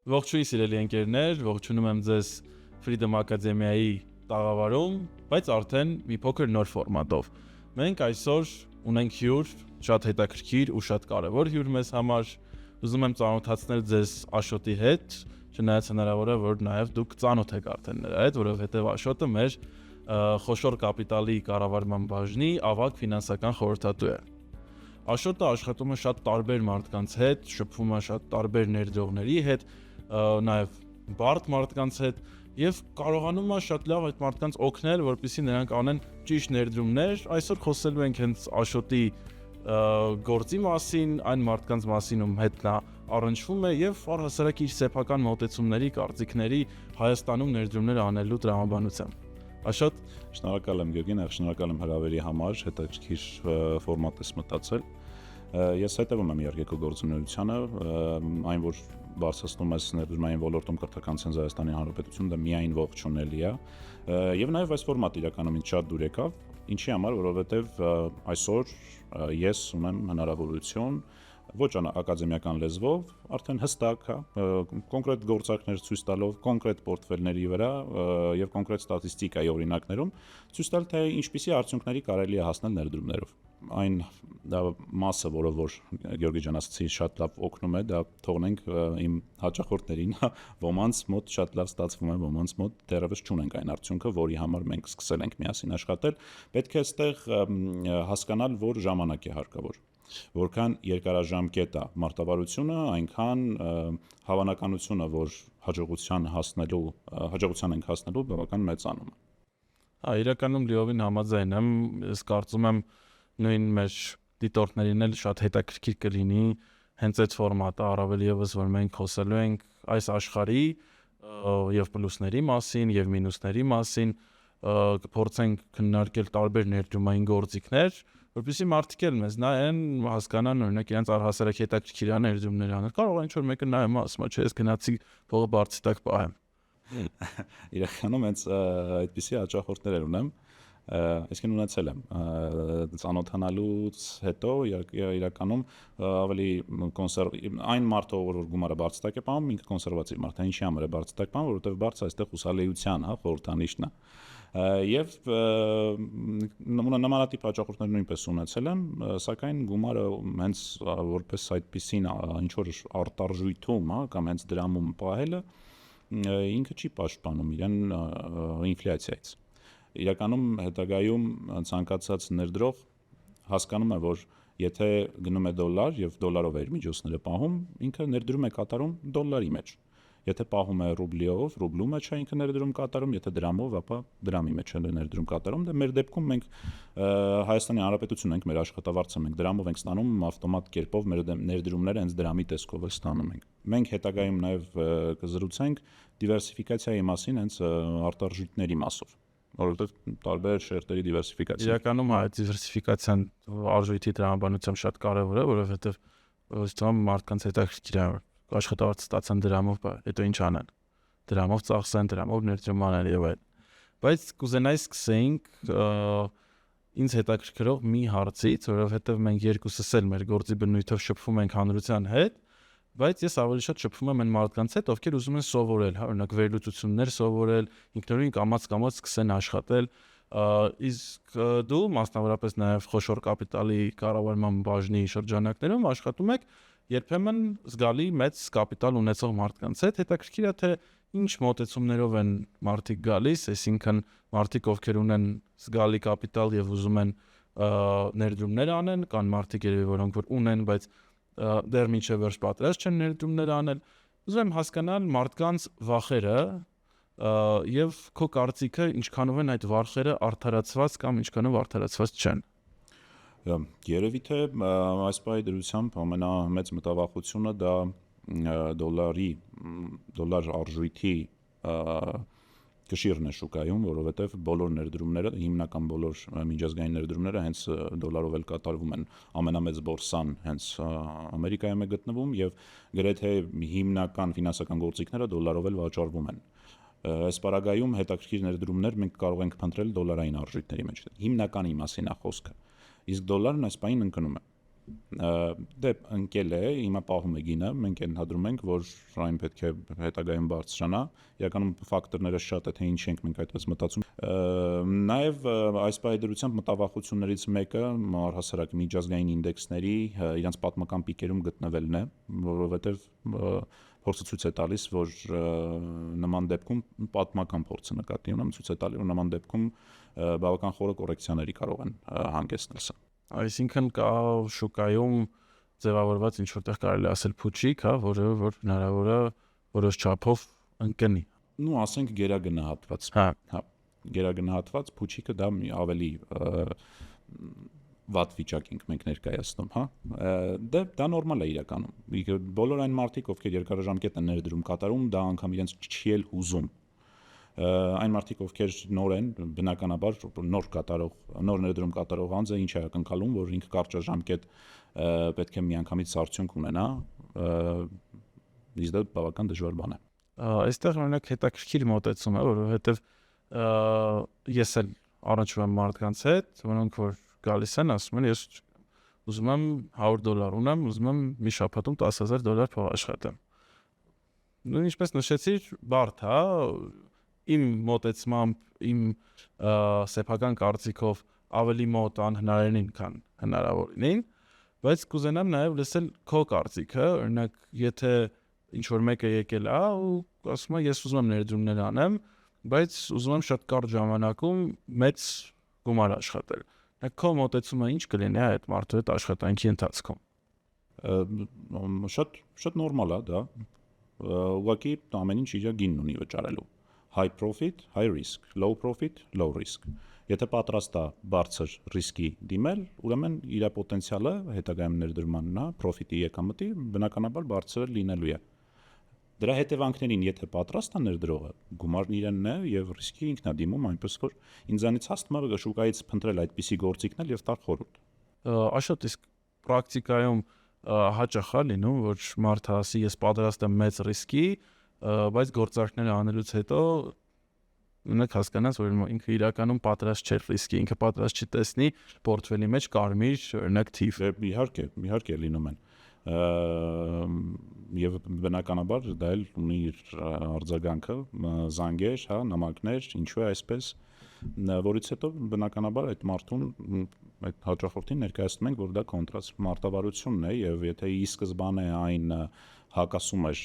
Ողջույն սիրելի ընկերներ, ողջունում եմ ձեզ Freedom Academy-ի տաղավարում, բայց արդեն մի փոքր նոր ֆորմատով։ Մենք այսօր ունենք հյուր, շատ հետաքրքիր ու շատ կարևոր հյուր մեզ համար։ Ուզում եմ ծանոթացնել ձեզ Աշոտի հետ, չնայած հնարավոր է, որ նաև դուք ծանոթ եք արդեն նրա հետ, որովհետև Աշոտը մեր խոշոր կապիտալի կառավարման բաժնի ավագ ֆինանսական խորհրդատու է։ Աշոտը աշխատում է շատ տարբեր մարդկանց հետ, շփվում է շատ տարբեր ներդրողների հետ, նաև բարդ մարդկանց հետ եւ կարողանում է շատ լավ այդ մարդկանց օգնել, որպեսզի նրանք անեն ճիշտ ներդրումներ։ Այսօր խոսելու ենք հենց Աշոտի գործի մասին, այն մարդկանց մասին, ում հետ նա առնչվում է եւ առհասարակ իր սեփական մոտեցումների, կարծիքների Հայաստանում ներդրումներ անելու տրամաբանությամբ։ Աշոտ, շնորհակալ եմ Գյորգին, շնորհակալ եմ հրավերի համար, հետաքրքիր ֆորմատ ես մտածել։ Ես հետևում եմ իհարկե քո գործունեությանը, այն որ բարձրացնում ես ներդրումային ոլորտում կրթական ցենզ Հայաստանի Հանրապետությունում, դա միայն ողջունելի է, եւ նաեւ այս ֆորմատը իրականում ինձ շատ դուր եկավ, ինչի համար, որովհետեւ այսօր ես ունեմ հնարավորություն ոչ ակադեմիական լեզվով, արդեն հստակ, կոնկրետ գործարքներ ցույց տալով, կոնկրետ պորտֆելների վրա եւ կոնկրետ ստատիստիկայի օրինակներում ցույց տալ, թե ինչպիսի արդյունքների կարելի է հասնել ներդրումներով։ Այն մասը, որը որ Գյորգի ջան ասացի շատ լավ օգնում է, դա թողնենք իմ հաճախորդներին, ոմանց մոտ շատ լավ ստացվում է, ոմանց մոտ դեռևս չունենք այն արդյունքը, որի համար մենք սկսել ենք միասին աշխատել, պետք է այստեղ հասկանալ, որ ժամանակ է հարկավոր, որքան երկարաժամկետ է մարտավարությունը, այնքան հավանականությունը, որ հաջողության ենք հասնելու բավական մեծանում է։ Իրականում լիովին համաձայն եմ, ես կարծում եմ նույն մեր դիտորդներին էլ շատ հետաքրքիր կլինի հենց այդ ֆորմատը, առավել եւս որ մենք խոսելու ենք այս աշխարհի եւ պլյուսների մասին եւ մինուսների մասին, կփորձենք քննարկել տարբեր ներդրումային գործիքներ, որպեսզի մարդիկ էլ մեզ նայեն, հասկանան օրինակ իրենց առհասարակ հետաքրքիր է ներդրումներ անել։ Կարող է ինչ-որ մեկը նայում ասում է, չէ, ես գնացի փողը բարձի տակ պահեմ։ Իրականում հենց այդպիսի հաճախորդներ ունեմ, այսինքն ունեցել եմ ծանոթանալուց հետո իրականում ավելի այն մարդը, որ գումարը բարձր տակ է պահում, ինքը կոնսերվատիվ մարդ է, ինչի համար է բարձր տակ պահում, որովհետև բարձր այստեղ հուսալիության, խորհրդանիշն է։ Եվ նմանատիպ հաճախորդներ նույնպես ունեցել եմ, սակայն գումարը հենց որպես այդպիսին ինչ որ արտարժույթում, կամ հենց դրամում պահելը ինքը չի պաշտպանում իրեն ինֆլյացիայից։ Իրականում հետագայում ցանկացած ներդրող հասկանում է, որ եթե գնում է դոլար եւ դոլարով էր միջոցները պահում, ինքը ներդրում է կատարում դոլարի մեջ։ Եթե պահում է ռուբլիով, ռուբլու մեջ է ինքը ներդրում կատարում, եթե դրամով, ապա դրամի մեջ է ներդրում կատարում։ Դա մեր դեպքում մենք Հայաստանի Հանրապետությունն ենք, մեր աշխատավարձը մենք դրամով ենք ստանում, ավտոմատ կերպով մեր ներդրումները հենց դրամի տեսքով էլ ստանում ենք։ Մենք հետագայում նաեւ կզրուցենք դիվերսիֆիկացիայի մասին հենց արտարժույթների մասով, որովհետեւ տարբեր շերտերի դիվերսիֆիկացիա։ Իրականում դիվերսիֆիկացիան արժույթի տրամաբանությամբ շատ կարևոր է, որովհետեւ ըստ մարդկանց հետաքրքիր է աշխատավարձ ստացան դրամով, հետո ինչ անեն։ Դրամով ծախսեն, դրամով ներդրում անեն եւ այլն։ Բայց կուզենայի սկսենք ինձ հետաքրքրող մի հարցից, որովհետեւ մենք երկուսս էլ մեր գործի բնույթով շփվում ենք հանրության հետ, բայց ես ավելի շատ շփվում եմ այն մարդկանց հետ, ովքեր ուզում են սովորել, օրինակ վերլուծություններ սովորել, ինքնուրույն կամաց սկսեն աշխատել, իսկ դու մասնավորապես նաև խոշոր կապիտալի կառավարման բաժնի շրջանակներում աշխատում եք երբեմն զգալի մեծ կապիտալ ունեցող մարդկանց հետ, հետաքրքիր է թե ինչ մոտեցումներով են մարդիկ գալիս, այսինքն մարդիկ ովքեր ունեն զգալի կապիտալ եւ ուզում են ներդրումներ անեն, կան մարդիկ երևի որոնք որ ունեն, բայց դեռ մինչև վերջ պատրաստ չեն ներդրումներ անել։ Ուզում եմ հասկանալ մարդկանց վախերը եւ քո կարծիքը ինչքանով են այդ վախերը արդարացված կամ ինչքանով արդարացված չեն։ Երևի թե այս պահի դրությամբ ամենամեծ մտավախությունը դա դոլար արժույթի կշիռն է շուկայում, որովհետև բոլոր ներդրումները, հիմնական բոլոր միջազգային ներդրումները հենց դոլարով էլ կատարվում են, ամենամեծ բորսան հենց Ամերիկայում է գտնվում եւ գրեթե հիմնական ֆինանսական գործիքները դոլարով էլ վաճառվում են։ Այս պարագայում հետաքրքիր ներդրումներ մենք կարող ենք փնտրել դոլարային արժույթների մեջ։ Հիմնականի մասին է խոսքը։ իսկ դոլարն այս պահին ընկնում է։ Դե ընկել է, հիմա պահում է գինը, մենք ենթադրում ենք, որ այն պետք է հետագայում բարձրանա, իրականում ֆակտորները շատ է, թե ինչ ենք մենք այդպես մտածում։ Նաև այս պայդրությամբ մտավախություններից մեկը առհասարակ միջազգային ինդեքսների իրենց պատմական պիկերում գտնվելն է, որովհետև փորձը ցույց է տալիս, որ նման դեպքում պատմական փորձը նկատի ունեմ, ցույց է տալի, որ նման դեպքում բավական խորը կոռեկցիաների կարող են հանգեցնել սա։ Այսինքն կա շուկայում ձևավորված ինչ որտեղ կարելի ասել փուչիկ, հա, որը որ հնարավոր է որոշ չափով ընկնի։ Ну, ասենք գերագնահատված։ Հա, գերագնահատված փուչիկը դա ավելի վատ վիճակ ենք մենք ներկայացնում, հա։ Դե դա նորմալ է իրականում։ Բոլոր այն մարդիկ, ովքեր երկարաժամկետ են ներդրում կատարում, դա անգամ իրենց չի էլ հուզում։ Այն մարդիկ, ովքեր նոր են, բնականաբար նոր ներդրում կատարող անձը ինչ է ակնկալում, որ ինքը կարճաժամկետ պետք է միանգամից արդյունք ունենա, իսկ դա բավական դժվար բան է։ Այստեղ օրինակ հետաքրքիր մոտեցում է, որովհետև ես էլ առնչվում եմ մարդկանց հետ, որոնք որ գալիս են, ասում են, ես ուզում եմ $100 ունեմ, ուզում եմ մի շաբաթում $10,000 փող աշխատեմ։ Նույն ինչպես նշեցիր, բարդ, հա, իմ մոտեցմամբ, իմ սեփական կարծիքով ավելի մոտ անհնարին, քան հնարավորին, բայց կուզենամ նաև լսել քո կարծիքը, օրինակ, եթե ինչ որ մեկը եկել է ու ասում է, ես ուզում եմ ներդրումներ անեմ, բայց ուզում եմ շատ կարճ ժամանակում մեծ գումար աշխատել։ Քո մոտեցումը ինչ կլինի այդ մարդու հետ աշխատանքի ընթացքում։ Շատ նորմալ է դա։ Ուղղակի ամեն ինչ իր գինն ունի վճարելու։ High profit, high risk, low profit, low risk։ Եթե պատրաստ է բարձր ռիսկի դիմել, ուրեմն իր պոտենցիալը հետագայում ներդրմանն է, profit-ի եկամտի բնականաբար բարձր լինելու է։ Դրա հետևանքներին, եթե պատրաստ է ներդրողը, գումարն իրենն է եւ ռիսկի ինքն է դիմում, այնպես որ ինձանից հասնում է շուկայից փնտրել այդպիսի գործիքներ եւ տալ խորհուրդ։ Աշոտ, իսկ պրակտիկայում հաճախ է լինում, որ մարդը ասի, ես պատրաստ եմ մեծ ռիսկի, բայց գործարքները անելուց հետո ունեք հասկանաս, որ ինքը իրականում պատրաստ չէ ռիսկի, ինքը պատրաստ չտեսնի պորտֆելի մեջ կարմիր օրինակ թիվ։ Իհարկե լինում են։ Եվ բնականաբար դա էլ ունի իր արձագանքը, զանգեր, հա, նամակներ, ինչու է այսպես, որից հետո բնականաբար այդ մարդուն այդ հաճախորդին ներկայացնում ենք, որ դա կոնտրաստ մարտավարությունն է եւ եթե ի սկզբանե այն հակասում էր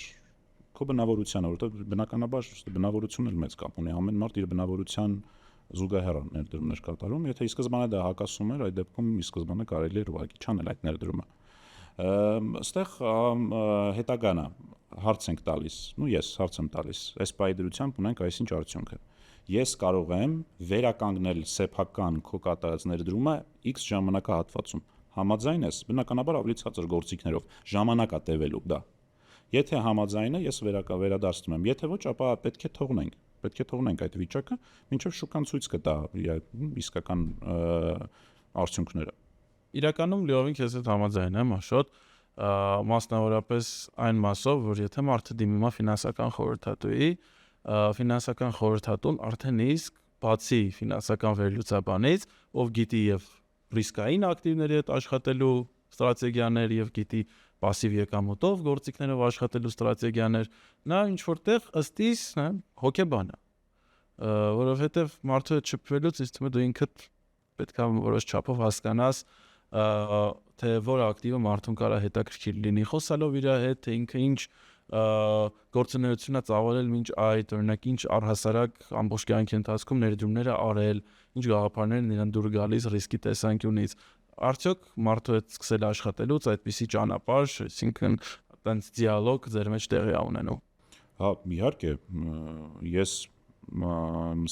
քո բնավորությանը, որովհետեւ բնականաբար բնավորությունն էլ մեծ կապ ունի, ամեն մարդ իր բնավորության զուգահեռ ներդրումներ կատարում, եթե ի սկզբանե դա հակասում էր, այդ դեպքում ի սկզբանե կարելի էր ուղղակի չանել այդ ներդրումը։ Այստեղ հետագան է, հարց ենք տալիս, ես հարց եմ տալիս, այս պայդրությամբ ունենք այսինչ արդյունքը։ Ես կարող եմ վերականգնել սեփական քո կատարած ներդրումը X ժամանակահատվածում։ Համաձայն ես, բնականաբար ավելի ցածր գործիքներով ժամանակ է տևելու դա։ Եթե համաձայն է, ես վերադարձնում եմ, եթե ոչ, ապա պետք է թողնենք այդ վիճակը, մինչև շուկան ցույց կտա իսկական արդյունքները։ Իրականում լիովին քեզ հետ համաձայն եմ, Աշոտ, մասնավորապես այն մասով, որ եթե մարդը դիմում է ֆինանսական խորհրդատուի, ֆինանսական խորհրդատուն արդեն իսկ բացի ֆինանսական վերլուծաբանից, ով գիտի եւ ռիսկային ակտիվների հետ աշխատելու ստրատեգիաներ եւ գիտի пассив եկամուտով գործիքներով աշխատելու ստրատեգիաներ, նա ինչ որտեղ ըստ իս հոգեբան է, որովհետեւ մարդու հետ շփվելուց ինձ թվում է դու ինքդ պետք է որոշ չափով հասկանաս, թե որ ակտիվը մարդուն կարա հետաքրքիր լինի, խոսալով իր հետ, թե ինքը ինչ գործունեություն է ծավալել մինչ այդ, օրինակ ինչ առհասարակ ամբողջ կյանքի ընթացքում ներդրումները արել, ինչ գաղափարներ են իրեն դուր գալիս ռիսկի տեսանկյունից, արդյոք մարդու հետ սկսել աշխատելուց այդպիսի ճանապարհ, այսինքն այդպես դիալոգ ձեր մեջ տեղի ունենու։ Հա, իհարկե, ես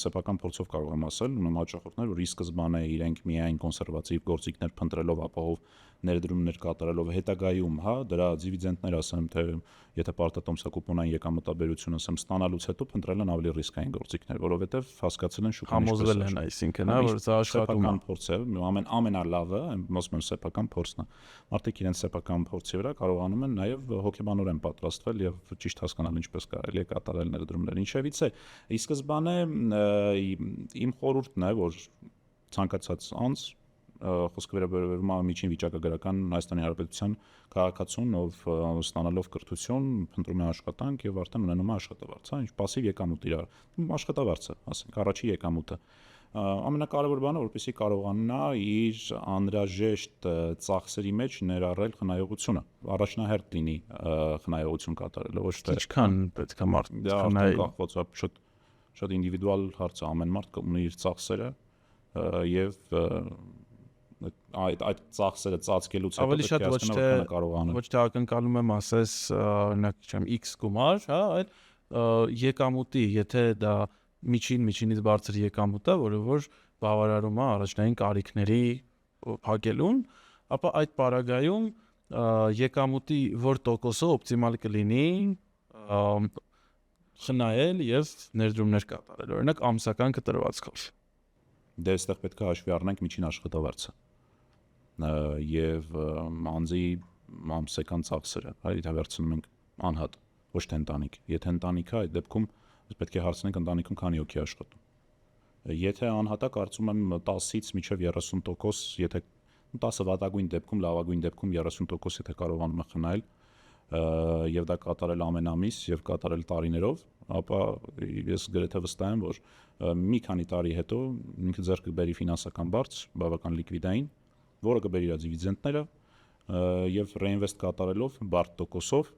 սեփական փորձով կարող եմ ասել, ունեմ հաճախորդներ, որ ի սկզբանե իրենք միայն կոնսերվատիվ գործիքներ փնտրելով ապահով ներդրումներ կատարելով հետագայում, հա, դրա դիվիդենդներ ասեմ, թե եթե պարտատոմսակուպոնային եկամտաբերություն ասեմ, ստանալուց հետո փնտրել են ավելի ռիսկային գործիքներ, որովհետև հասկացել են շուկան համոզվել են, այսինքն, հա, որ սա աշխատում է։ Փորձ է, ամենալավը, ասում եմ, սեփական փորձն է։ Մարդիկ իրենց սեփական փորձի վրա կարողանում են նաև հոգեբանորեն պատրաստվել եւ ճիշտ հասկանալ ինչպես կարելի է կատարել ներդրումներ։ Ինչևից է, ի սկզբանե իմ խորհուրդն է, որ ցանկացած անձ խոսքը վերաբերում է միջին վիճակագրական Հայաստանի Հանրապետության քաղաքացուն, ով ստանալով կրթություն, փնտրում է աշխատանք եւ արդեն ունենում է աշխատավարձ, հա, ինչ пассив եկամուտ իր աշխատավարձը, ասենք, առաջի եկամուտը։ Ամենակարևոր բանը, որպեսզի կարողանա իր անհրաժեշտ ծախսերի մեջ ներառել խնայողությունը, առաջնահերթ լինի խնայողություն կատարելը, ոչ թե Ինչքան պետք է մարդ խնայել, կախված է շատ ինդիվիդուալ հարց է, ամեն մարդ ունի իր ծախսերը եւ այդ ծախսերը ծածկելուց հետո ավելի շատ ոչ թե ակնկալում եմ ասես օրինակ չեմ X գումար, հա, այլ եկամուտի, եթե դա միջինից բարձր եկամուտ է, որը որ բավարարում է առաջնային կարիքների փակելուն, ապա այդ պարագայում եկամուտի որ տոկոսը օպտիմալ կլինի խնայել եւ ներդրումներ կատարել, օրինակ ամսական կտրվածքով։ Դե այստեղ պետք է հաշվի առնենք միջին աշխատավարձը եւ անձի ամսական ծախսերը, այդ վերցնում ենք անհատ, ոչ թե ընտանիք։ Եթե ընտանիք է, այդ դեպքում պետք է հարցնենք ընտանիքում քանի հոգի աշխատում։ Եթե անհատա կարծում եմ 10-ից մինչև 30%, եթե 10-ը վատագույն դեպքում, լավագույն դեպքում 30% եթե կարողանում է խնայել եւ դա կատարել ամեն ամիս եւ կատարել տարիներով, ապա ես գրեթե վստահ եմ, որ մի քանի տարի հետո ինքը ձեռք կբերի ֆինանսական բարձ, բավական լիկվիդային, որը կբերի իր դիվիդենդները եւ ռեինվեստ կատարելով բարդ տոկոսով,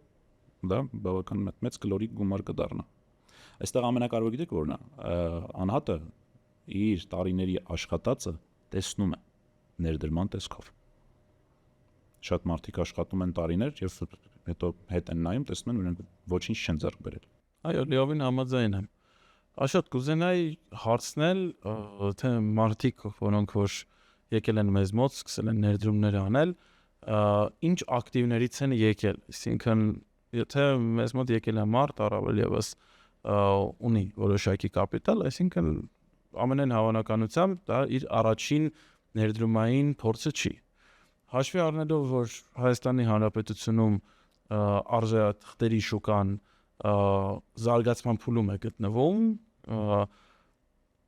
դա բավական մեծ կլորիկ գումար կդառնա։ Այստեղ ամենակարևորը գիտեք որն է, անհատը իր տարիների աշխատածը տեսնում է ներդրման տեսքով։ Շատ մարդիկ աշխատում են տարիներ եւ հետո հետ են նայում, տեսնում են իրենք ոչինչ չեն ձեռք բերել։ Այո, լիովին համաձայն եմ։ Աշոտ, կուզենայի հարցնել, թե մարդիկ, որոնք որ եկել են մեզ մոտ, սկսել են ներդրումներ անել, ինչ ակտիվներից են եկել, այսինքն եթե մեզ մոտ եկել է մարդ, առավել եւս ունի որոշակի կապիտալ, այսինքն ամենայն հավանականությամբ դա իր առաջին ներդրումային փորձը չի։ Հաշվի առնելով, որ Հայաստանի Հանրապետությունում արժեթղթերի շուկան զարգացման փուլում է գտնվում,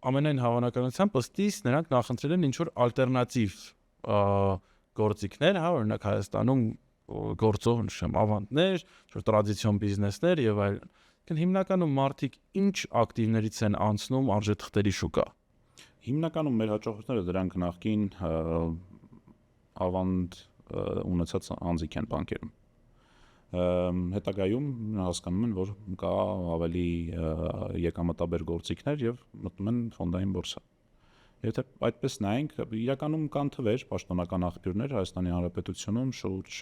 ամենայն հավանականությամբ ըստիս նրանք նախընտրել են ինչ-որ ալտերնատիվ գործիքներ, հա, օրինակ Հայաստանում գործող նշեմ ավանդներ, ինչ-որ տրադիցիոն բիզնեսներ եւ այլն։ Հիմնականում մարդիկ ինչ ակտիվներից են անցնում արժեթղթերի շուկա։ Հիմնականում մեր հաճախորդները դրանք նախկին ավանդ ունեցած անձիկ են բանկերում։ Հետագայում հասկանում են, որ կա ավելի եկամտաբեր գործիքներ եւ մտնում են ֆոնդային բորսա։ Եթե այդպես նայենք, իրականում կան թվեր, պաշտոնական աղբյուրներ Հայաստանի Հանրապետությունում շուրջ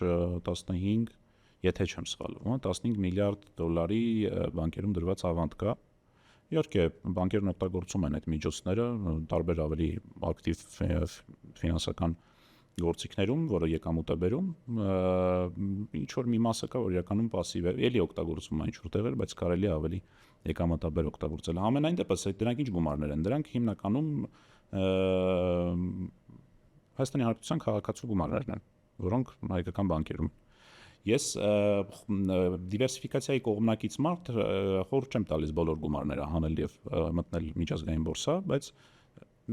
15, եթե չեմ սխալվում, 15 միլիարդ դոլարի բանկերում դրված ավանդ կա։ Իհարկե, բանկերն օգտագործում են այդ միջոցները տարբեր ավելի ակտիվ ֆինանսական գործիքներում, որը եկամուտ է բերում, ինչ որ մի մասը կա, որ իրականում пассив է, էլի օգտագործվում է ինչ-որ տեղեր, բայց կարելի է ավելի եկամտաբեր օգտագործել։ Ամենայն դեպս դրանք ինչ գումարներ են, դրանք հիմնականում Հայաստանի Հանրապետության քաղաքացու գումարներն են, որոնք հայկական բանկերում։ Ես դիվերսիֆիկացիայի կողմնակից մարդ խորհուրդ չեմ տալիս բոլոր գումարները հանել եւ մտնել միջազգային բորսա, բայց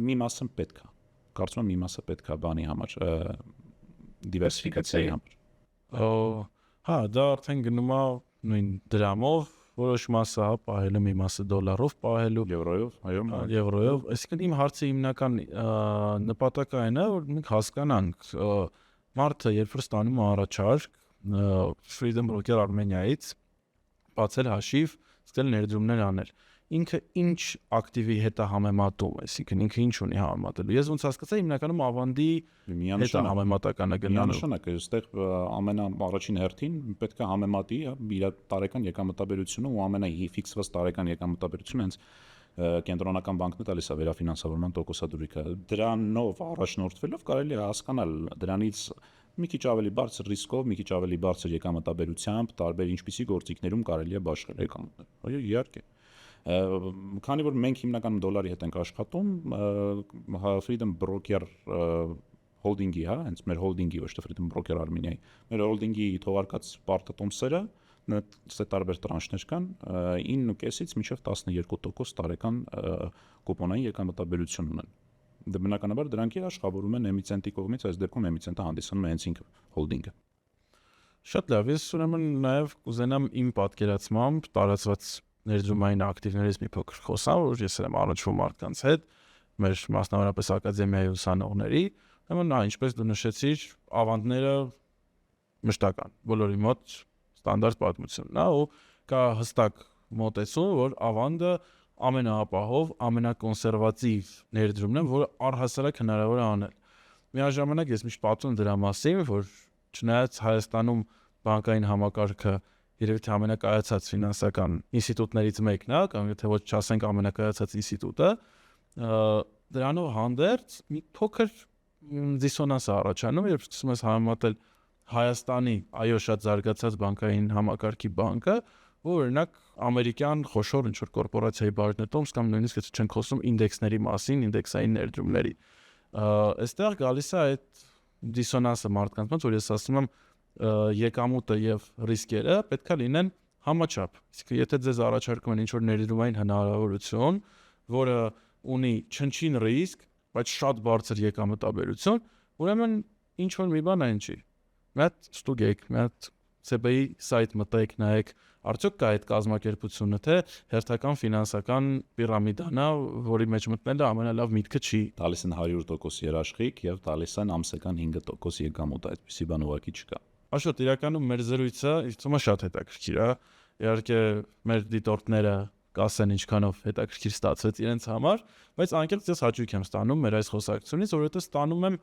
մի մասը պետք է։ Կարծում եմ մի մասը պետք է բանի համար, դիվերսիֆիկացիայի համար։ Հա, դա արդեն գնում է նույն դրամով, որոշ մասը հա պահելու, մի մասը դոլարով պահելու, եվրոյով, այո, եվրոյով։ Այսինքն իմ հարցը հիմնական նպատակը այն է, որ մենք հասկանանք մարդը երբ որ ստանում է առաջարկ Freedom Broker Armenia-ից բացել հաշիվ, սկսել ներդրումներ անել։ Ինքը ինչ ակտիվի հետ է համեմատում, այսինքն ինքը ինչ ունի համեմատելու։ Ես ոնց հասկացա, հիմնականում ավանդի հետ է համեմատականը գնալու։ Միանշանակ է, այստեղ ամենաառաջին հերթին պետք է համեմատի իր տարեկան եկամտաբերությունը ու ամենաֆիքսված տարեկան եկամտաբերությունը հենց կենտրոնական բանկն է տալիս է վերաֆինանսավորման տոկոսադրույքը։ Դրանով առաջնորդվելով կարելի է հասկանալ դրանից մի քիչ ավելի բարձր ռիսկով, մի քիչ ավելի բարձր եկամտաբերությամբ, տարբեր ինչպիսի գործիքներում կարելի է բաշխել եկամուտը։ Այո, իհարկե։ Քանի որ մենք հիմնականում դոլարի հետ ենք աշխատում, Freedom Broker Holding-ի, հա, հենց մեր holding-ի, ոչ թե Freedom Broker Armenia-ի, մեր holding-ի թողարկած պարտատոմսերը նույնիսկ տարբեր տրանշներ կան 9.5-ից մինչև 12% տարեկան կուպոնային եկամտաբերություն ունեն։ բնականաբար դրանք աշխատավորում են էմիտենտի կողմից, այս դեպքում էմիտենտը հանդիսանում է հենց ինքը հոլդինգը։ Շատ լավ, ես ուրեմն նաև կուզենամ իմ պատկերացմամբ տարածված ներդրումային ակտիվներից մի փոքր խոսամ, որ ես եմ առնչվում մարդկանց հետ, մեր մասնավորապես ակադեմիայի ուսանողների, ուրեմն ինչպես դու նշեցիր, ավանդները մշտական, բոլորի մոտ ստանդարտ պատմությունն է, ու կա հստակ մոտեցում, որ ավանդը ամենաապահով, ամենակոնսերվատիվ ներդրումն է, որը առհասարակ հնարավոր է անել։ Միաժամանակ ես միշտ պատմում դրա մասին, որ չնայած Հայաստանում բանկային համակարգը երևի թե ամենակայացած ֆինանսական ինստիտուտներից մեկն է, կամ եթե ոչ չասենք ամենակայացած ինստիտուտը, դրանով հանդերձ մի փոքր դիսոնանս է առաջանում, երբ սկսում ես համեմատել Հայաստանի այո շատ զարգացած բանկային համակարգի բանկը, որ օրինակ ամերիկյան խոշոր ինչ-որ կորպորացիայի բաժնետոմս կամ նույնիսկ եթե չենք խոսում ինդեքսների մասին, ինդեքսային ներդրումների։ Այստեղ գալիս է այդ դիսոնանսը մարդկանց մոտ, որ ես ասում եմ եկամուտը եւ ռիսկերը պետք է լինեն համաչափ։ Իսկ եթե ձեզ առաջարկում են ինչ-որ ներդրումային հնարավորություն, որը ունի չնչին ռիսկ, բայց շատ բարձր եկամտաբերություն, ուրեմն ինչ-որ մի բան այն չի։ Մի հատ ստուգեք, մի հատ CB-ի սայթ մտեք, նայեք, արդյոք կա այդ կազմակերպությունը, թե հերթական ֆինանսական պիրամիդան է, որի մեջ մտնելը ամենալավ միտքը չի։ Տալիս են 100% երաշխիք եւ տալիս են ամսական 5% եկամուտ, այդպիսի բան ուղղակի չկա։ Աշոտ, իրականում մեր զրույցը ինձ թվում է շատ հետաքրքիր է։ Իհարկե մեր դիտորդները կասեն ինչքանով հետաքրքիր ստացվեց իրենց համար, բայց անկեղծ ես հաճույք եմ ստանում մեր այս խոսակցությունից, որովհետեւ ստանում եմ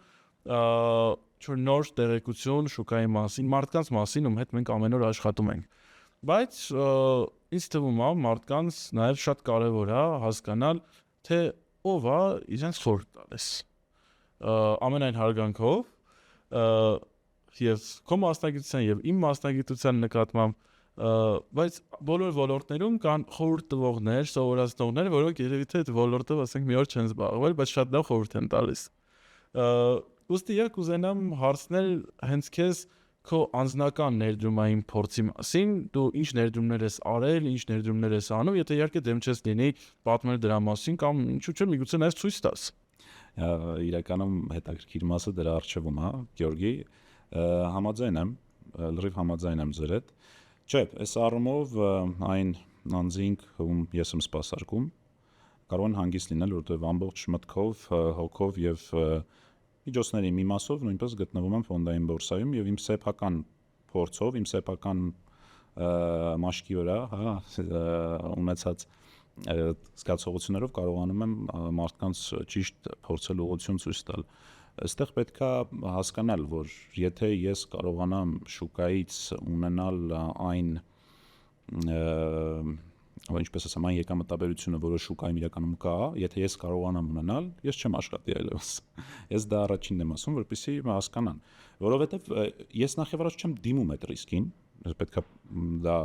ինչ-որ նոր տեղեկություն շուկայի մասին, մարդկանց մասին, ում հետ մենք ամեն օր աշխատում ենք։ Բայց ինձ թվում է մարդկանց նաև շատ կարևոր է հասկանալ, թե ով է իրենց խորհուրդ տալիս։ Ամենայն հարգանքով եւ քո մասնագիտության եւ իմ մասնագիտության նկատմամբ, բայց բոլոր ոլորտներում կան խորհուրդ տվողներ, սովորացնողներ, որոնք երևի թե այդ ոլորտով ասենք մի օր չեն զբաղվել, բայց շատ լավ խորհուրդ են տալիս։ Ուստի ես կուզենամ հարցնել հենց քեզ քո անձնական ներդրումային փորձի մասին, դու ինչ ներդրումներ ես արել, ինչ ներդրումներ ես անում, եթե իհարկե դեմ չես լինի պատմել դրա մասին կամ ինչու՞ չէ միգուցե նաև ցույց տաս։ Իրականում հետաքրքիր մասը դրա առջևում է, Գյորգի, համաձայն եմ, լրիվ համաձայն եմ ձեր հետ։ Չէ, այս առումով այն անձինք, ում ես եմ սպասարկում, կարող են հանգիստ լինել, որովհետև ամբողջ մտքով, հոգով եւ միջոցների մի մասով նույնպես գտնվում եմ ֆոնդային բորսայում եւ իմ սեփական փորձով, իմ սեփական մաշկի վրա, ունեցած զգացողություններով կարողանում եմ մարդկանց ճիշտ փորձել ուղղություն ցույց տալ։ Այստեղ պետք է հասկանալ, որ եթե ես կարողանամ շուկայից ունենալ այն ինչպես ասեմ, այն եկամտաբերությունը, որը շուկայում իրականում կա, եթե ես կարողանամ ունենալ, ես չեմ աշխատի այլևս։ Ես դա առաջինն եմ ասում, որպեսզի հասկանան, որովհետև ես նախ եւ առաջ չեմ դիմում այդ ռիսկին, պետք է դա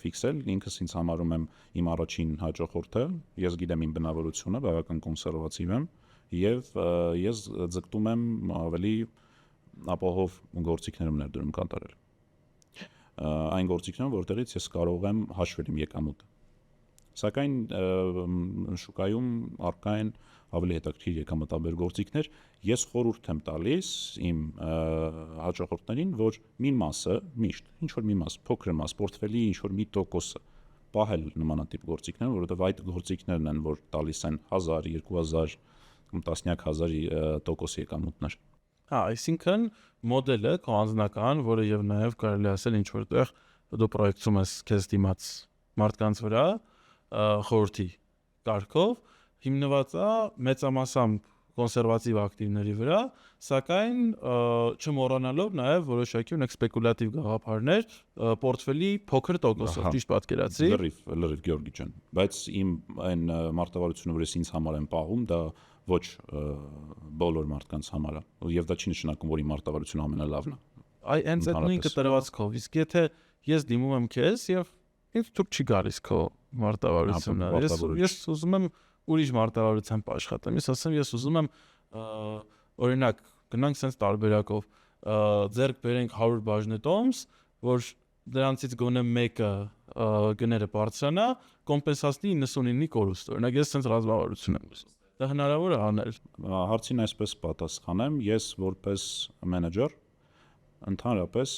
ֆիքսել, ինքս ինձ համարում եմ իմ առաջին հաջողորդը, ես գիտեմ իմ բնավորությունը, բավական կոնսերվատիվ եմ եւ ես ձգտում եմ ավելի ապահով գործիքներում ներդրում կատարել։ Այն գործիքներում, որտեղից ես կարող եմ հաշվել իմ եկամուտը։ Սակայն շուկայում առկա են ավելի հետաքրքիր եկամտաբեր գործիքներ, ես խորհուրդ եմ տալիս իմ հաջողորդներին, որ մի մասը, միշտ, ինչ որ մի մաս, փոքր մաս, պորտֆելի ինչ որ մի տոկոսը պահել նմանատիպ գործիքներում, որովհետև այդ գործիքներն են, որ տալիս են 1000, 2000 կամ տասնյակ հազարի տոկոս եկամուտներ։ Այսինքն մոդելը քո անձնական, որը եւ նաեւ կարելի ասել ինչ որտեղ դու պրոյեկտում ես քեզ դիմաց մարդկանց վրա խորհրդի կարգով հիմնված է մեծամասամբ կոնսերվատիվ ակտիվների վրա, սակայն չմոռանալով նաև որոշակի ունեք սպեկուլատիվ գաղափարներ պորտֆելի փոքր տոկոսով, ճիշտ պատկերացրի։ Լրիվ Գյորգի ջան, բայց իմ այն մարտավարությունը, որ ես ինձ համար եմ պահում, դա ոչ բոլոր մարդկանց համար է, եւ դա չի նշանակում, որ իմ մարտավարությունը ամենալավն է։ Այ հենց այդ նույն կտրվածքով, իսկ եթե ես դիմում եմ քեզ եւ ինձ թույլ չի գալիս քո մարտավարությունը, ես ուզում եմ ուրիշ մարտավարությամբ աշխատեմ։ Ես ասեմ, ես ուզում եմ օրինակ գնանք sense տարբերակով ձեռք բերենք 100 բաժնետոմս, որ դրանցից գոնե մեկը գները բարձրանա, կոմպենսացնի 99-ի կորուստ։ Օրինակ ես sense ռազմավարություն եմ ուզում։ դա հնարավոր է անել։ Հարցին այսպես պատասխանեմ, ես որպես մենեջեր ընդհանրապես